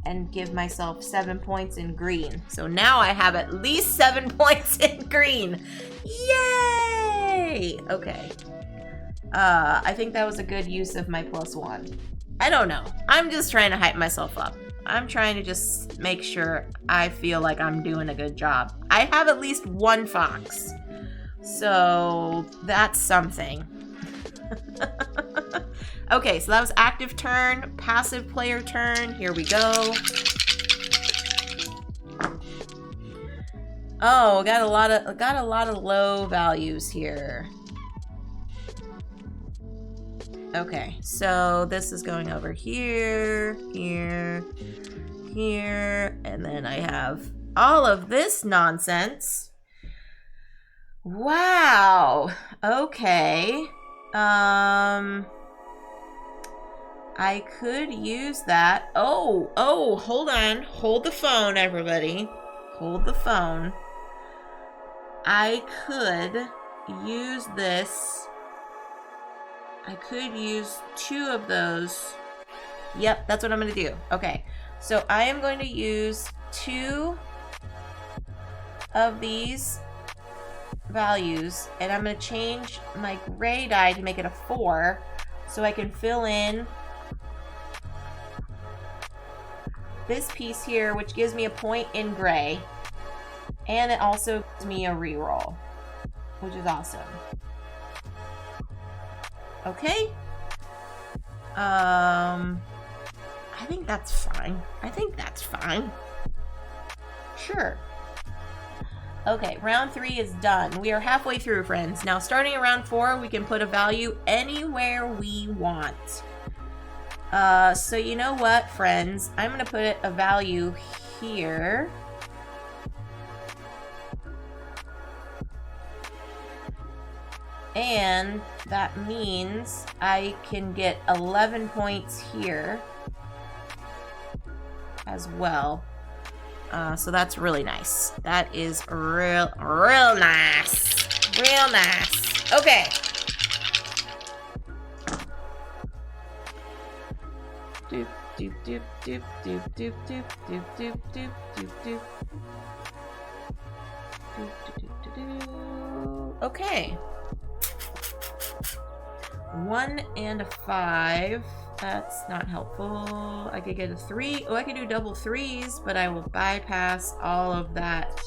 and give myself 7 points in green. So now I have at least 7 points in green. Yay! Okay. I think that was a good use of my +1. I don't know. I'm just trying to hype myself up. I'm trying to just make sure I feel like I'm doing a good job. I have at least 1 fox. So that's something. Okay, so that was active turn, passive player turn. Here we go. Oh, got a lot of low values here. Okay, so this is going over here, here, and then I have all of this nonsense. Wow. Okay. I could use that. Oh, hold on. Hold the phone, everybody. Hold the phone. I could use this. I could use 2 of those. Yep, that's what I'm going to do. Okay, so I am going to use 2 of these values, and I'm going to change my gray die to make it a 4, so I can fill in this piece here, which gives me a point in gray, and it also gives me a reroll, which is awesome. Okay. I think that's fine. Sure. Okay, round 3 is done. We are halfway through, friends. Now, starting at round 4, we can put a value anywhere we want. So you know what, friends? I'm going to put a value here. And that means I can get 11 points here as well. So that's really nice. That is real nice. Real nice. Okay. Doop, doop, doop, doop, doop, doop, doop, doop, doop, doop, doop, doop. Okay. 1 and a 5. That's not helpful. I could get a 3. Oh, I could do double 3s, but I will bypass all of that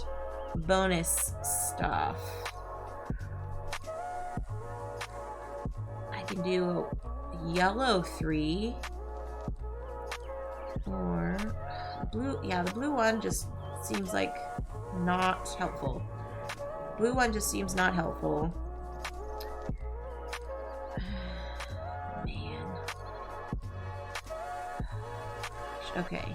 bonus stuff. I can do a yellow 3. Or blue. Yeah, the blue one just seems like not helpful. Blue one just seems not helpful. Man. Okay.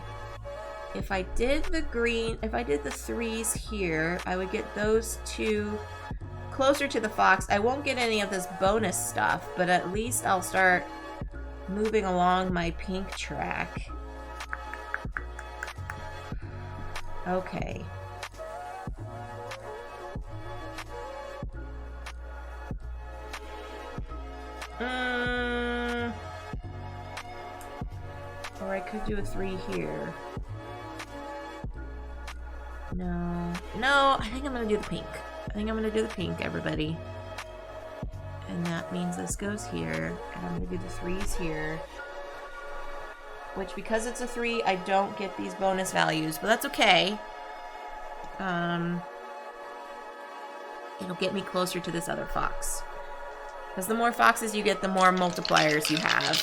If I did the green, if I did the 3s here, I would get those 2 closer to the fox. I won't get any of this bonus stuff, but at least I'll start moving along my pink track. Okay. Or I could do a 3 here. No. No, I think I'm gonna do the pink. I think I'm gonna do the pink, everybody. And that means this goes here. And I'm gonna do the 3s here. Which, because it's a 3, I don't get these bonus values, but that's okay. It'll get me closer to this other fox. Because the more foxes you get, the more multipliers you have.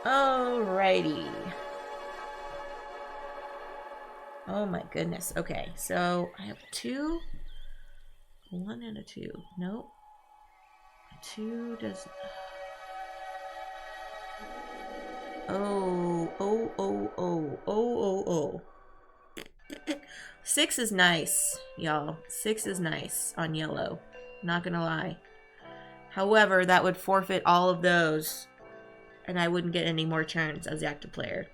Alrighty. Oh my goodness. Okay, so I have 2. 1 and a 2. Nope. 2 does... Oh. 6 is nice, y'all. 6 is nice on yellow. Not gonna lie. However, that would forfeit all of those, and I wouldn't get any more turns as the active player.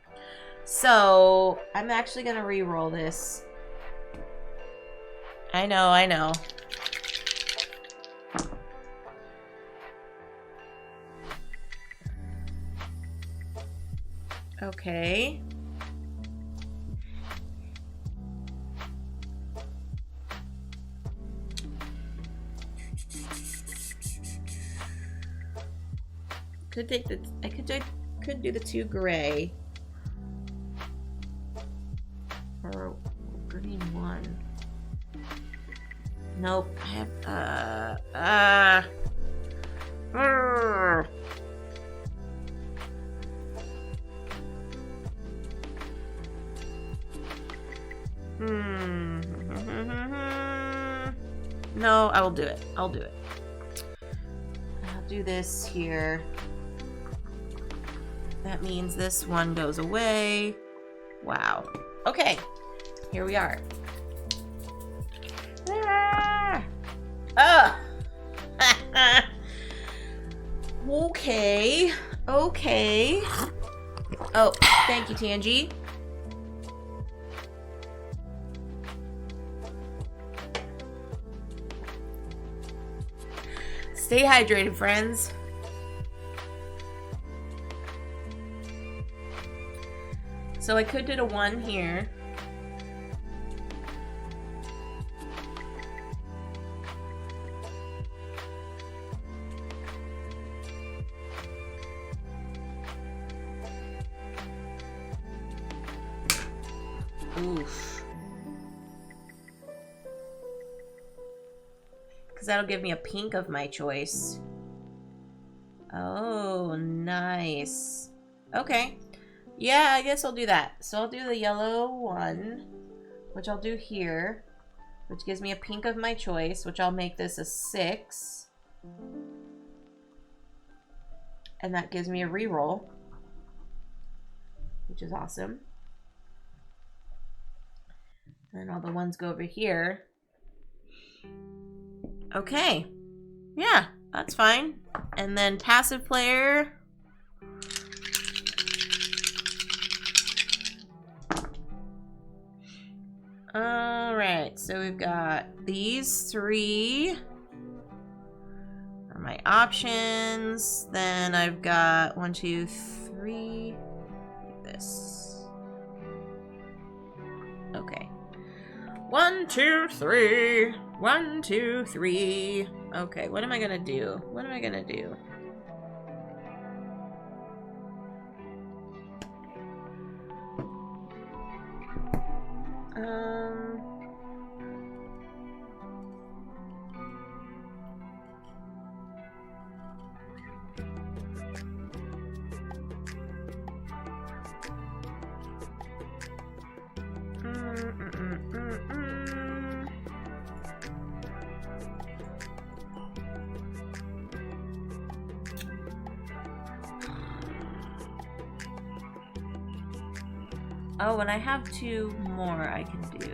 So, I'm actually gonna re-roll this. I know. Okay. Could take the I could do the 2 gray. Or green 1. Nope. I have No, I will do it. I'll do it. I'll do this here. That means this one goes away. Wow. Okay. Here we are. Ah! Okay. Oh, thank you, Tangy. Stay hydrated, friends. So I could do a 1 here. Oof. Because that'll give me a pink of my choice. Oh, nice. Okay. Yeah, I guess I'll do that. So I'll do the yellow 1, which I'll do here, which gives me a pink of my choice, which I'll make this a 6. And that gives me a reroll, which is awesome. And all the 1s go over here. Okay. Yeah, that's fine. And then passive player. Alright, so we've got these 3 are my options. Then I've got 1, 2, 3. Like this. Okay. 1, 2, 3. 1, 2, 3. Okay, what am I gonna do? What am I gonna do? Oh, and I have 2 more I can do.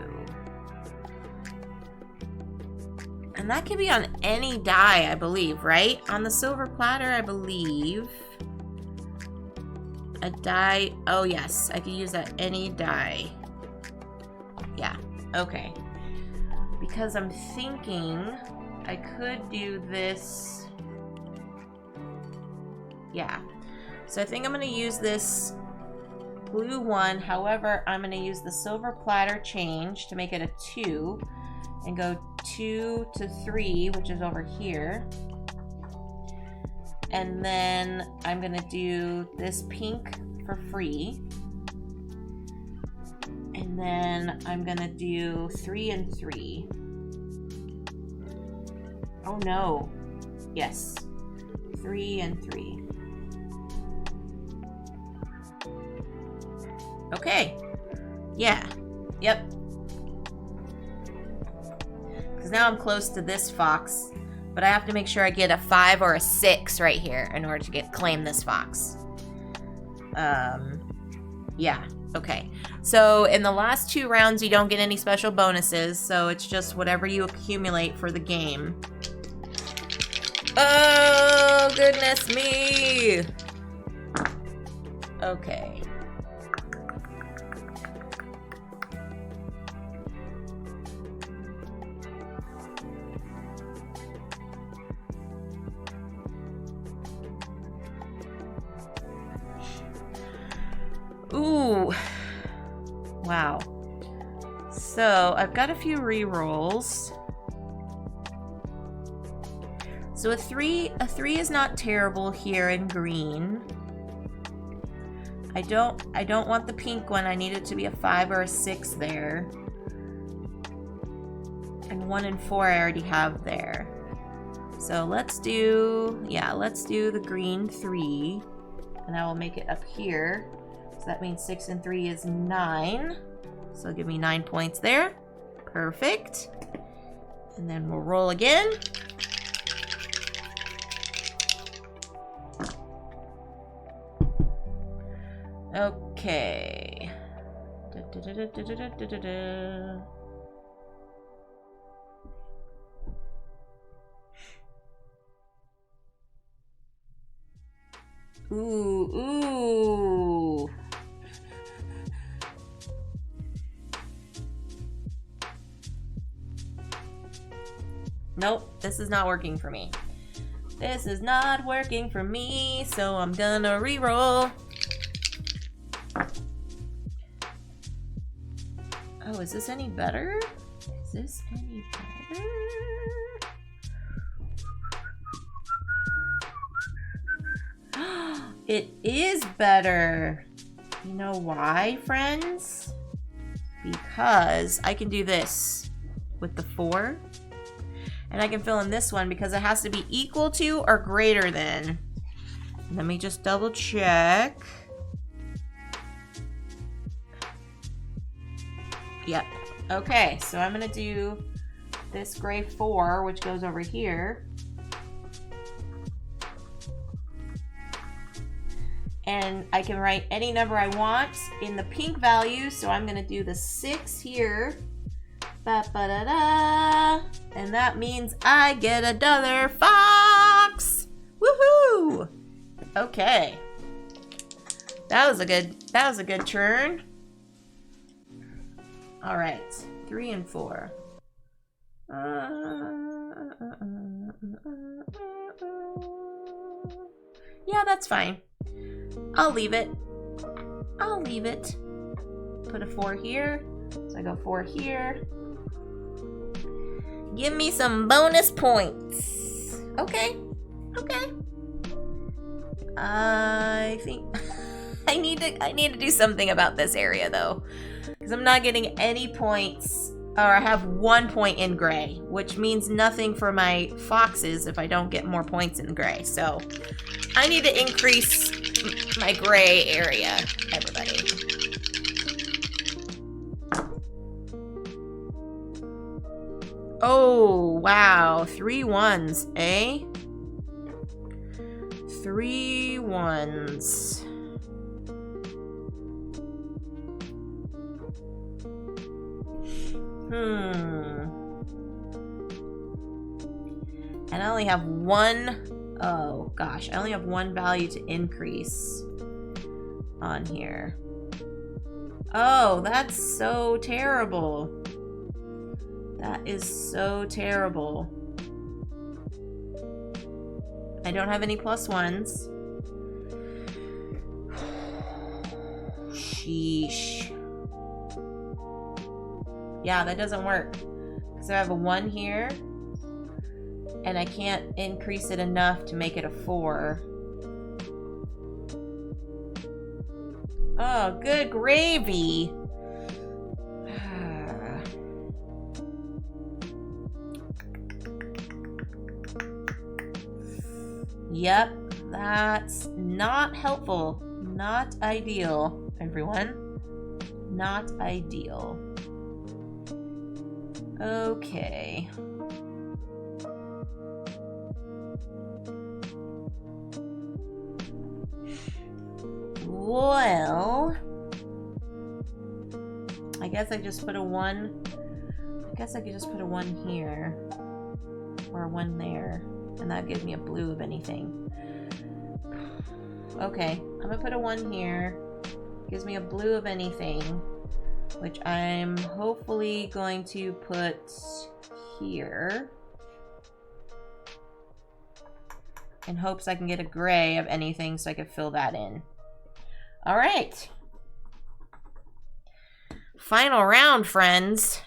And that can be on any die, I believe, right? On the silver platter, I believe. A die. Oh, yes. I can use that any die. Yeah. Okay. Because I'm thinking I could do this. Yeah. So I think I'm going to use this blue one. However, I'm going to use the silver platter change to make it a 2 and go 2 to 3, which is over here. And then I'm going to do this pink for free. And then I'm going to do 3 and 3. Oh no. Yes. 3 and 3. Okay. Yeah. Yep. Because now I'm close to this fox. But I have to make sure I get a 5 or a 6 right here in order to claim this fox. Yeah. Okay. So in the last 2 rounds, you don't get any special bonuses. So it's just whatever you accumulate for the game. Oh, goodness me. Okay. Ooh. Wow. So I've got a few re-rolls. So a 3 is not terrible here in green. I don't want the pink one. I need it to be a 5 or a 6 there. And 1 and 4 I already have there. So let's do the green 3. And I will make it up here. So that means 6 and 3 is 9. So give me 9 points there. Perfect. And then we'll roll again. Okay. Ooh. Nope, this is not working for me. This is not working for me, so I'm gonna re-roll. Oh, is this any better? Is this any better? It is better. You know why, friends? Because I can do this with the 4. And I can fill in this one because it has to be equal to or greater than. Let me just double check. Yep. Okay, so I'm going to do this gray 4, which goes over here. And I can write any number I want in the pink value. So I'm going to do the 6 here. Ba-ba-da-da. And that means I get another fox. Woohoo! Okay. That was a good turn. All right. 3 and 4. Yeah, that's fine. I'll leave it. I'll leave it. Put a 4 here. So I go 4 here. Give me some bonus points. Okay. Okay. I think I need to do something about this area though, because I'm not getting any points, or I have 1 point in gray, which means nothing for my foxes if I don't get more points in gray. So I need to increase my gray area, everybody. Oh, wow. 3 1s, eh? 3 1s. And I only have 1. Oh, gosh. I only have 1 value to increase on here. Oh, that's so terrible. That is so terrible. I don't have any +1s. Sheesh. Yeah, that doesn't work. Because I have a 1 here. And I can't increase it enough to make it a 4. Oh, good gravy. Yep, that's not helpful. Not ideal, everyone. Not ideal. Okay. Well, I guess I just put a 1. I guess I could just put a 1 here. Or a 1 there. And that gives me a blue of anything. Okay, I'm gonna put a 1 here. Gives me a blue of anything. Which I'm hopefully going to put here. In hopes I can get a gray of anything so I can fill that in. Alright. Final round, friends.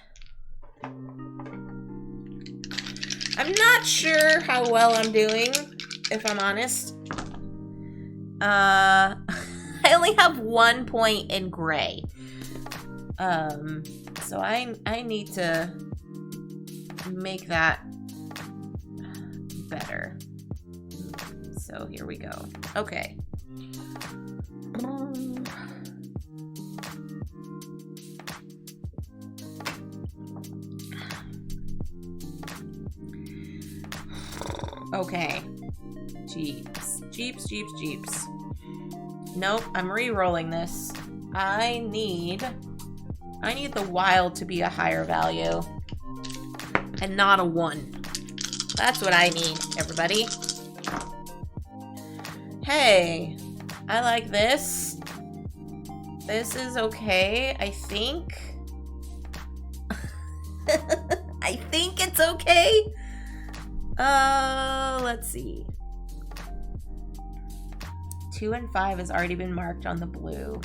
I'm not sure how well I'm doing, if I'm honest. I only have 1 point in gray. So I need to make that better. So here we go. Okay. Okay. Jeeps. Nope, I'm re-rolling this. I need the wild to be a higher value. And not a 1. That's what I need, everybody. Hey, I like this. This is okay, I think. I think it's okay. Let's see. 2 and 5 has already been marked on the blue.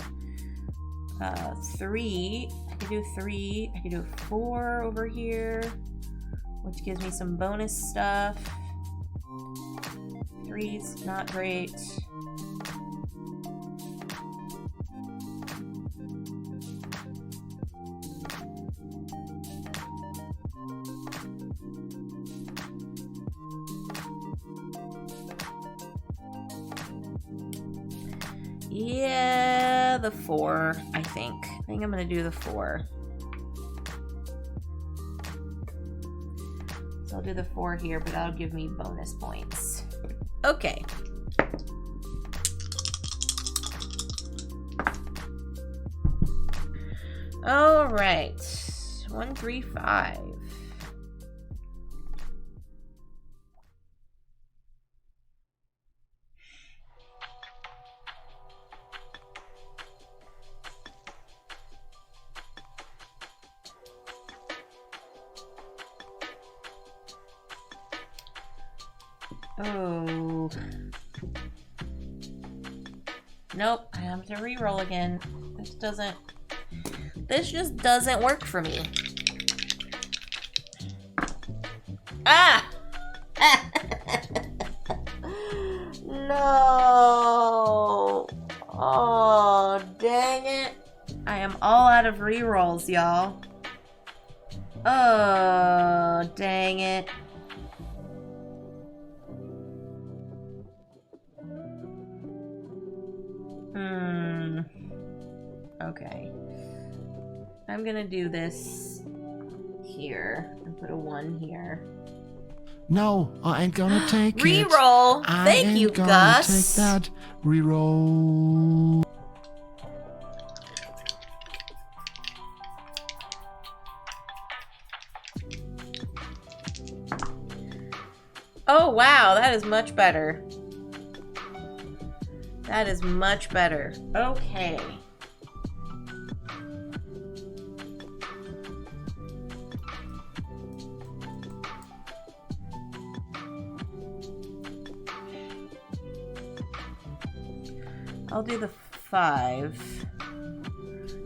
3, I can do 3. I can do a 4 over here, which gives me some bonus stuff. 3's not great. Yeah, the 4, I think. I think I'm gonna do the 4. So I'll do the 4 here, but that'll give me bonus points. Okay. All right. 1, 3, 5. Oh. Nope, I have to re-roll again. This just doesn't work for me. Ah! No! Oh, dang it. I am all out of re-rolls, y'all. Oh, dang it. Okay. I'm gonna do this here and put a 1 here. No, I ain't gonna take it. Reroll! Thank you, Gus. Take that. Reroll. Oh, wow, that is much better. That is much better. Okay. I'll do the 5,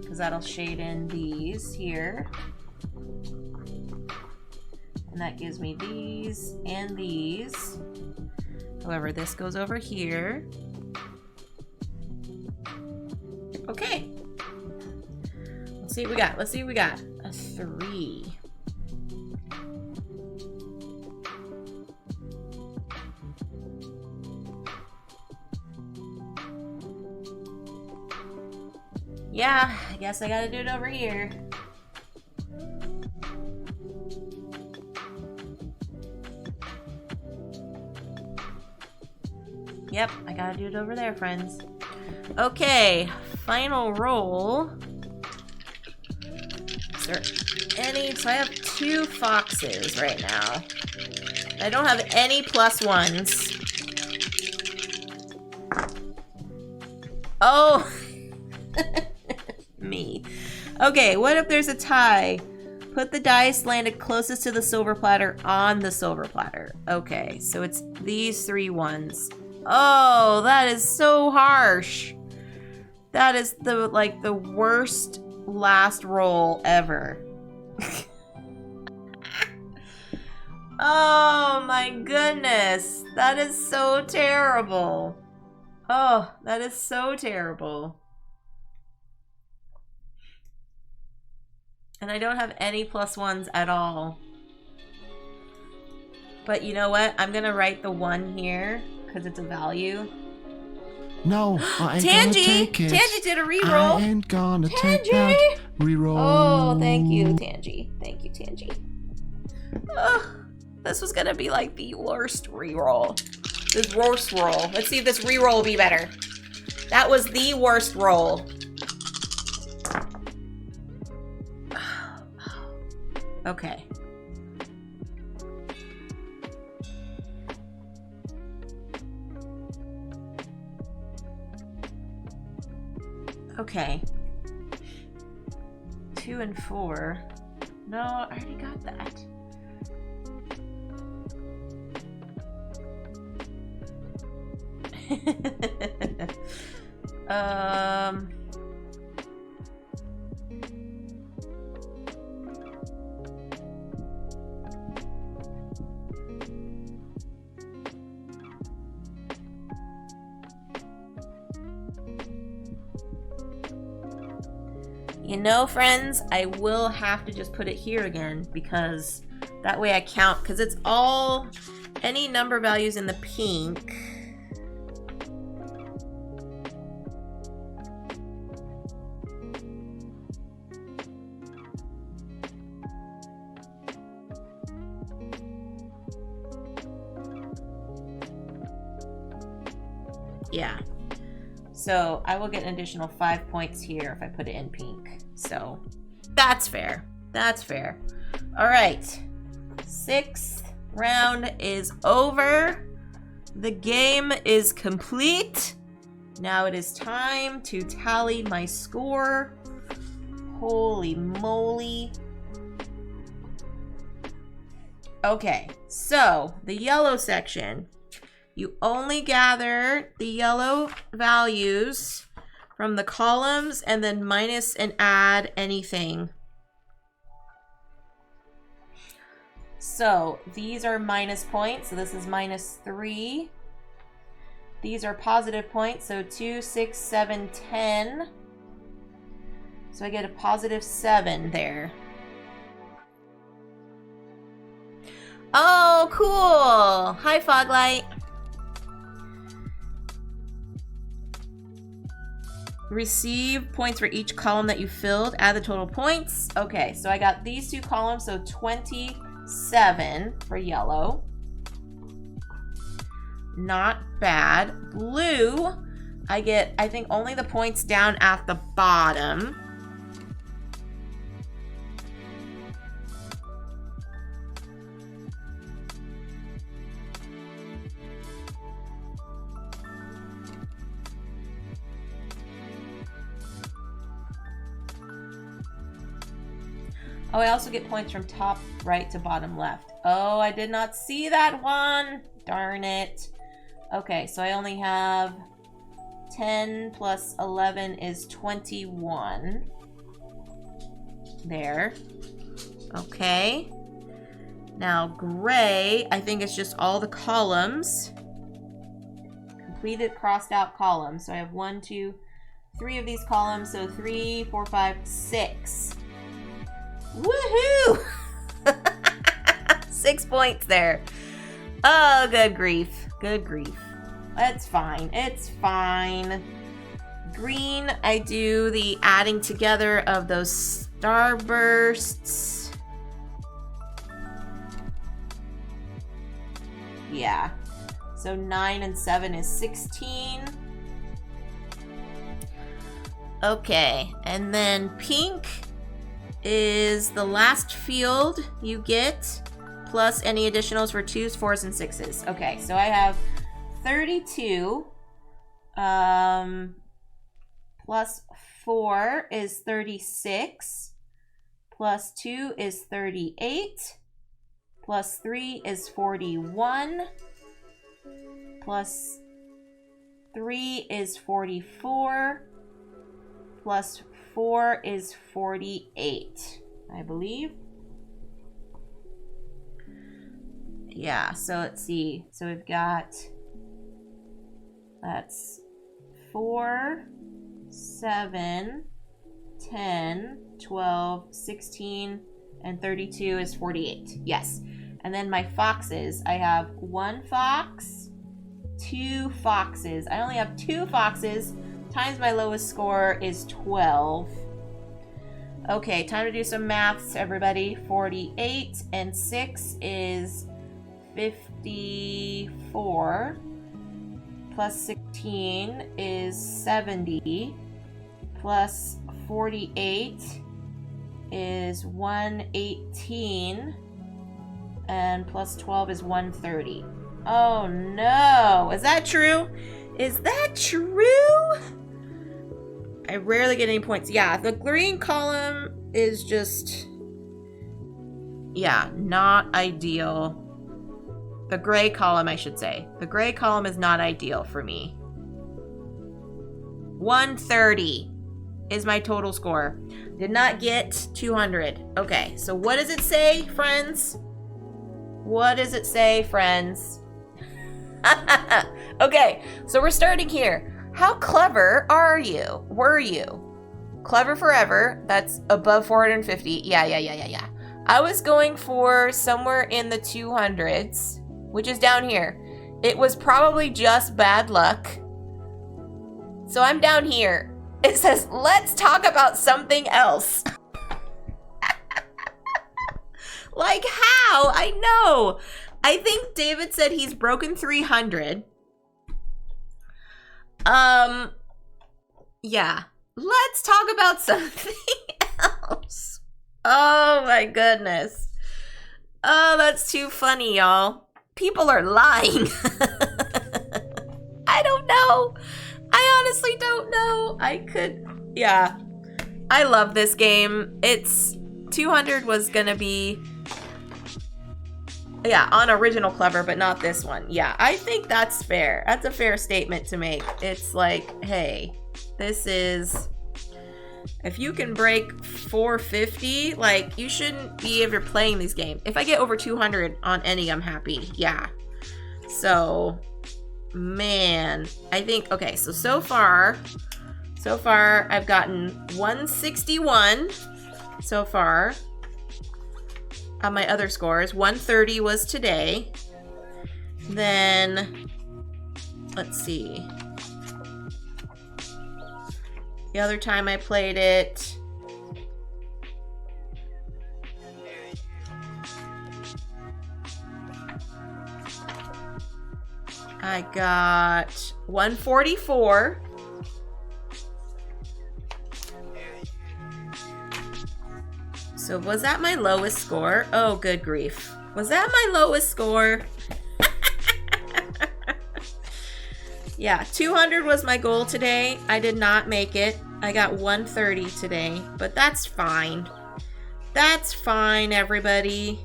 because that'll shade in these here. And that gives me these and these. However, this goes over here. Okay. Let's see what we got. Let's see what we got. A 3. Yeah, I guess I gotta do it over here. Yep, I gotta do it over there, friends. Okay, final roll. Is there any? So I have 2 foxes right now. I don't have any +1s. Oh! Me. Okay, what if there's a tie? Put the dice landed closest to the silver platter on the silver platter. Okay, so it's these 3 ones. Oh, that is so harsh. That is the worst last roll ever. Oh my goodness. That is so terrible. Oh, that is so terrible. And I don't have any +1s at all. But you know what? I'm gonna write the 1 here because it's a value. No, I ain't gonna take it. Tangy did a reroll. I ain't gonna take that. Reroll. Oh, thank you, Tangy. Thank you, Tangy. Oh, this was gonna be like the worst reroll. This worst roll. Let's see if this reroll will be better. That was the worst roll. Okay. Okay. 2 and 4. No, I already got that. You know, friends, I will have to just put it here again because that way I count, because it's all any number values in the pink. Yeah. So I will get an additional 5 points here if I put it in pink. So that's fair. That's fair. All right. 6th round is over. The game is complete. Now it is time to tally my score. Holy moly. Okay, so the yellow section. You only gather the yellow values from the columns and then minus and add anything. So these are minus points, so this is -3. These are positive points, so 2, 6, 7, 10. So I get a +7 there. Oh, cool! Hi, Foglight. Receive points for each column that you filled. Add the total points. Okay, so I got these two columns, so 27 for yellow. Not bad. Blue, I get, I think, only the points down at the bottom. Oh, I also get points from top right to bottom left. Oh, I did not see that one. Darn it. Okay, so I only have 10 plus 11 is 21. There. Okay. Now, gray, I think it's just all the columns. Completed crossed out columns. So I have 1, 2, 3 of these columns. So 3, 4, 5, 6. Woohoo! 6 points there. Oh, good grief. Good grief. It's fine. It's fine. Green, I do the adding together of those starbursts. Yeah. So 9 and 7 is 16. Okay. And then pink is the last field you get, plus any additionals for 2s, 4s, and 6s. Okay, so I have 32, plus 4 is 36, plus 2 is 38, plus 3 is 41, plus 3 is 44, plus 4 is 48, I believe. Yeah, so let's see. So we've got, that's 4, 7, 10, 12, 16, and 32 is 48. Yes. And then my foxes, I have 1 fox, 2 foxes. I only have 2 foxes. Times my lowest score is 12. Okay, time to do some maths, everybody. 48 and 6 is 54. Plus 16 is 70. Plus 48 is 118. And plus 12 is 130. Oh no! Is that true? Is that true? I rarely get any points. Yeah, the green column is just, yeah, not ideal. The gray column, I should say. The gray column is not ideal for me. 130 is my total score. Did not get 200. Okay, so what does it say, friends? What does it say, friends? Okay, so we're starting here. How clever are you? Were you? Clever forever. That's above 450. Yeah. I was going for somewhere in the 200s, which is down here. It was probably just bad luck. So I'm down here. It says, let's talk about something else. Like how? I know. I think David said he's broken 300. Yeah. Let's talk about something else. Oh my goodness. Oh, that's too funny, y'all. People are lying. I don't know. I honestly don't know. Yeah. I love this game. 200 was gonna be Yeah, on original Clever, but not this one. Yeah, I think that's fair. That's a fair statement to make. It's like, hey, this is... If you can break 450, like, you shouldn't be if you're playing these games. If I get over 200 on any, I'm happy. Yeah. So, man, I think, okay, so far, I've gotten 161 so far on my other scores. 130 was today. Then, let's see. The other time I played it, I got 144. So was that my lowest score? Oh, good grief. Was that my lowest score? Yeah, 200 was my goal today. I did not make it. I got 130 today, but that's fine. That's fine, everybody.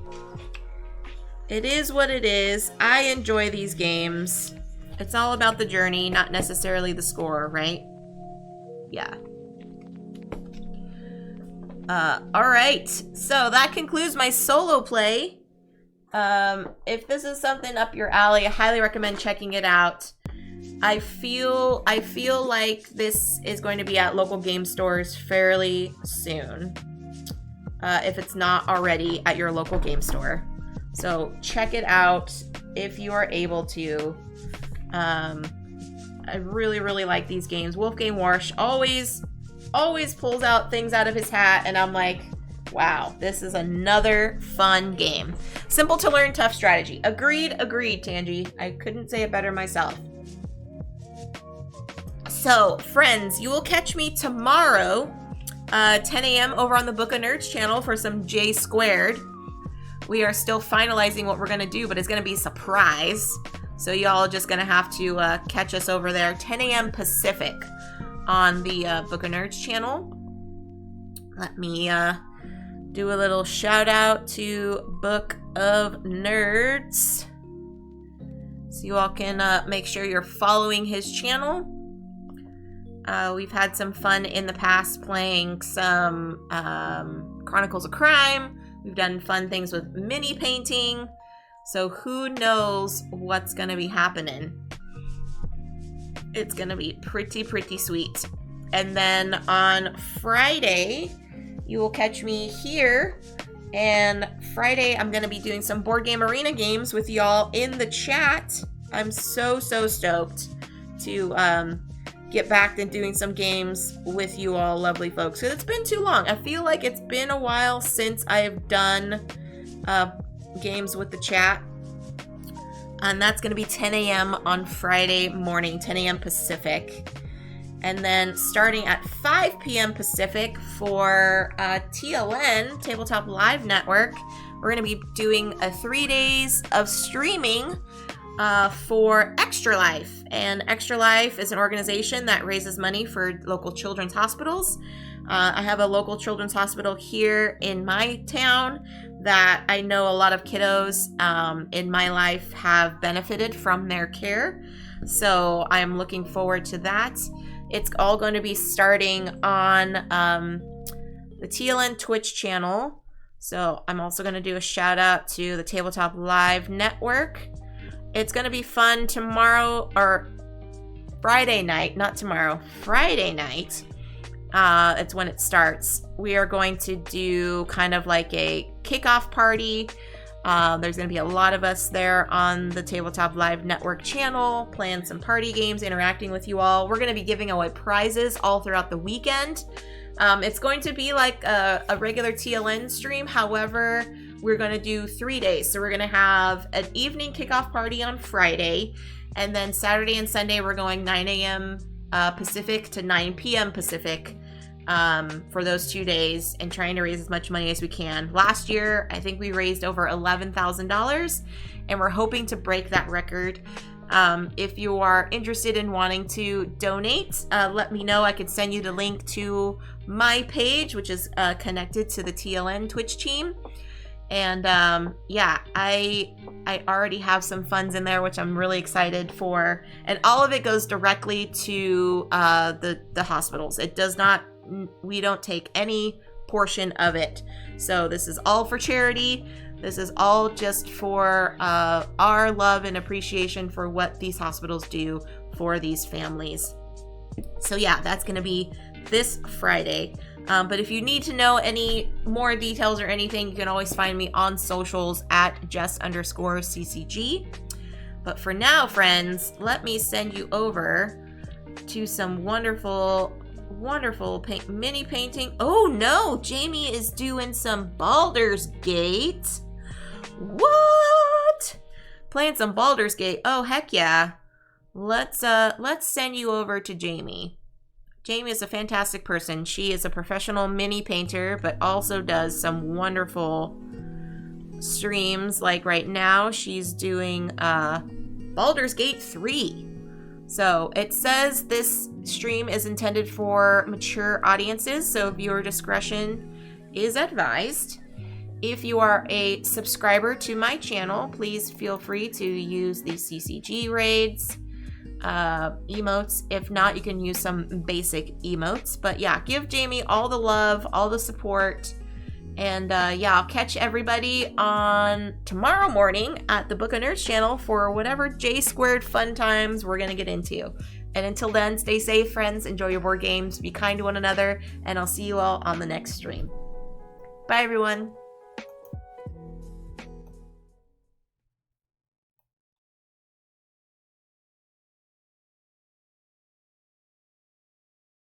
It is what it is. I enjoy these games. It's all about the journey, not necessarily the score, right? Yeah. All right. So that concludes my solo play. If this is something up your alley, I highly recommend checking it out. I feel like this is going to be at local game stores fairly soon. If it's not already at your local game store. So check it out if you are able to. I really, really like these games. Wolfgang Warsch always pulls out things out of his hat, and I'm like, wow, this is another fun game. Simple to learn, tough strategy. Agreed, Tangi. I couldn't say it better myself. So, friends, you will catch me tomorrow, 10 a.m. over on the Book of Nerds channel for some J Squared. We are still finalizing what we're going to do, but it's going to be a surprise. So y'all just going to have to catch us over there, 10 a.m. Pacific on the Book of Nerds channel. Let me do a little shout out to Book of Nerds. So you all can make sure you're following his channel. We've had some fun in the past playing some Chronicles of Crime. We've done fun things with mini painting. So who knows what's going to be happening. It's going to be pretty sweet. And then on Friday, you will catch me here. And Friday, I'm going to be doing some Board Game Arena games with y'all in the chat. I'm so stoked to get back and doing some games with you all lovely folks. It's been too long. I feel like it's been a while since I have done games with the chat. And that's going to be 10 a.m. on Friday morning, 10 a.m. Pacific. And then starting at 5 p.m. Pacific for TLN, Tabletop Live Network, we're going to be doing 3 days of streaming for Extra Life. And Extra Life is an organization that raises money for local children's hospitals. I have a local children's hospital here in my town that I know a lot of kiddos in my life have benefited from their care. So I'm looking forward to that. It's all going to be starting on the TLN Twitch channel. So I'm also going to do a shout out to the Tabletop Live Network. It's going to be fun tomorrow, or Friday night, not tomorrow, Friday night. It's when it starts. We are going to do kind of like a kickoff party. There's going to be a lot of us there on the Tabletop Live Network channel, playing some party games, interacting with you all. We're going to be giving away prizes all throughout the weekend. It's going to be like a regular TLN stream. However, we're going to do 3 days. So we're going to have an evening kickoff party on Friday. And then Saturday and Sunday, we're going 9 a.m. Pacific to 9 p.m. Pacific for those 2 days, and trying to raise as much money as we can. Last year, I think we raised over $11,000, and we're hoping to break that record. If you are interested in wanting to donate, let me know. I could send you the link to my page, which is connected to the TLN Twitch team. And yeah, I already have some funds in there, which I'm really excited for. And all of it goes directly to the hospitals. It does not, we don't take any portion of it. So this is all for charity. This is all just for our love and appreciation for what these hospitals do for these families. So yeah, that's going to be this Friday. But if you need to know any more details or anything, you can always find me on socials at Jess_CCG. But for now, friends, let me send you over to some wonderful mini painting. Oh no, Jamie is doing some Baldur's Gate. What? Playing some Baldur's Gate. Oh heck yeah. Let's send you over to Jamie. Jamie is a fantastic person. She is a professional mini painter, but also does some wonderful streams. Like right now, she's doing Baldur's Gate 3. So it says this stream is intended for mature audiences, so viewer discretion is advised. If you are a subscriber to my channel, please feel free to use the CCG raids, emotes. If not, you can use some basic emotes. But yeah, give Jamie all the love, all the support. And yeah, I'll catch everybody on tomorrow morning at the Book of Nerds channel for whatever J² fun times we're going to get into. And until then, stay safe, friends. Enjoy your board games. Be kind to one another. And I'll see you all on the next stream. Bye, everyone.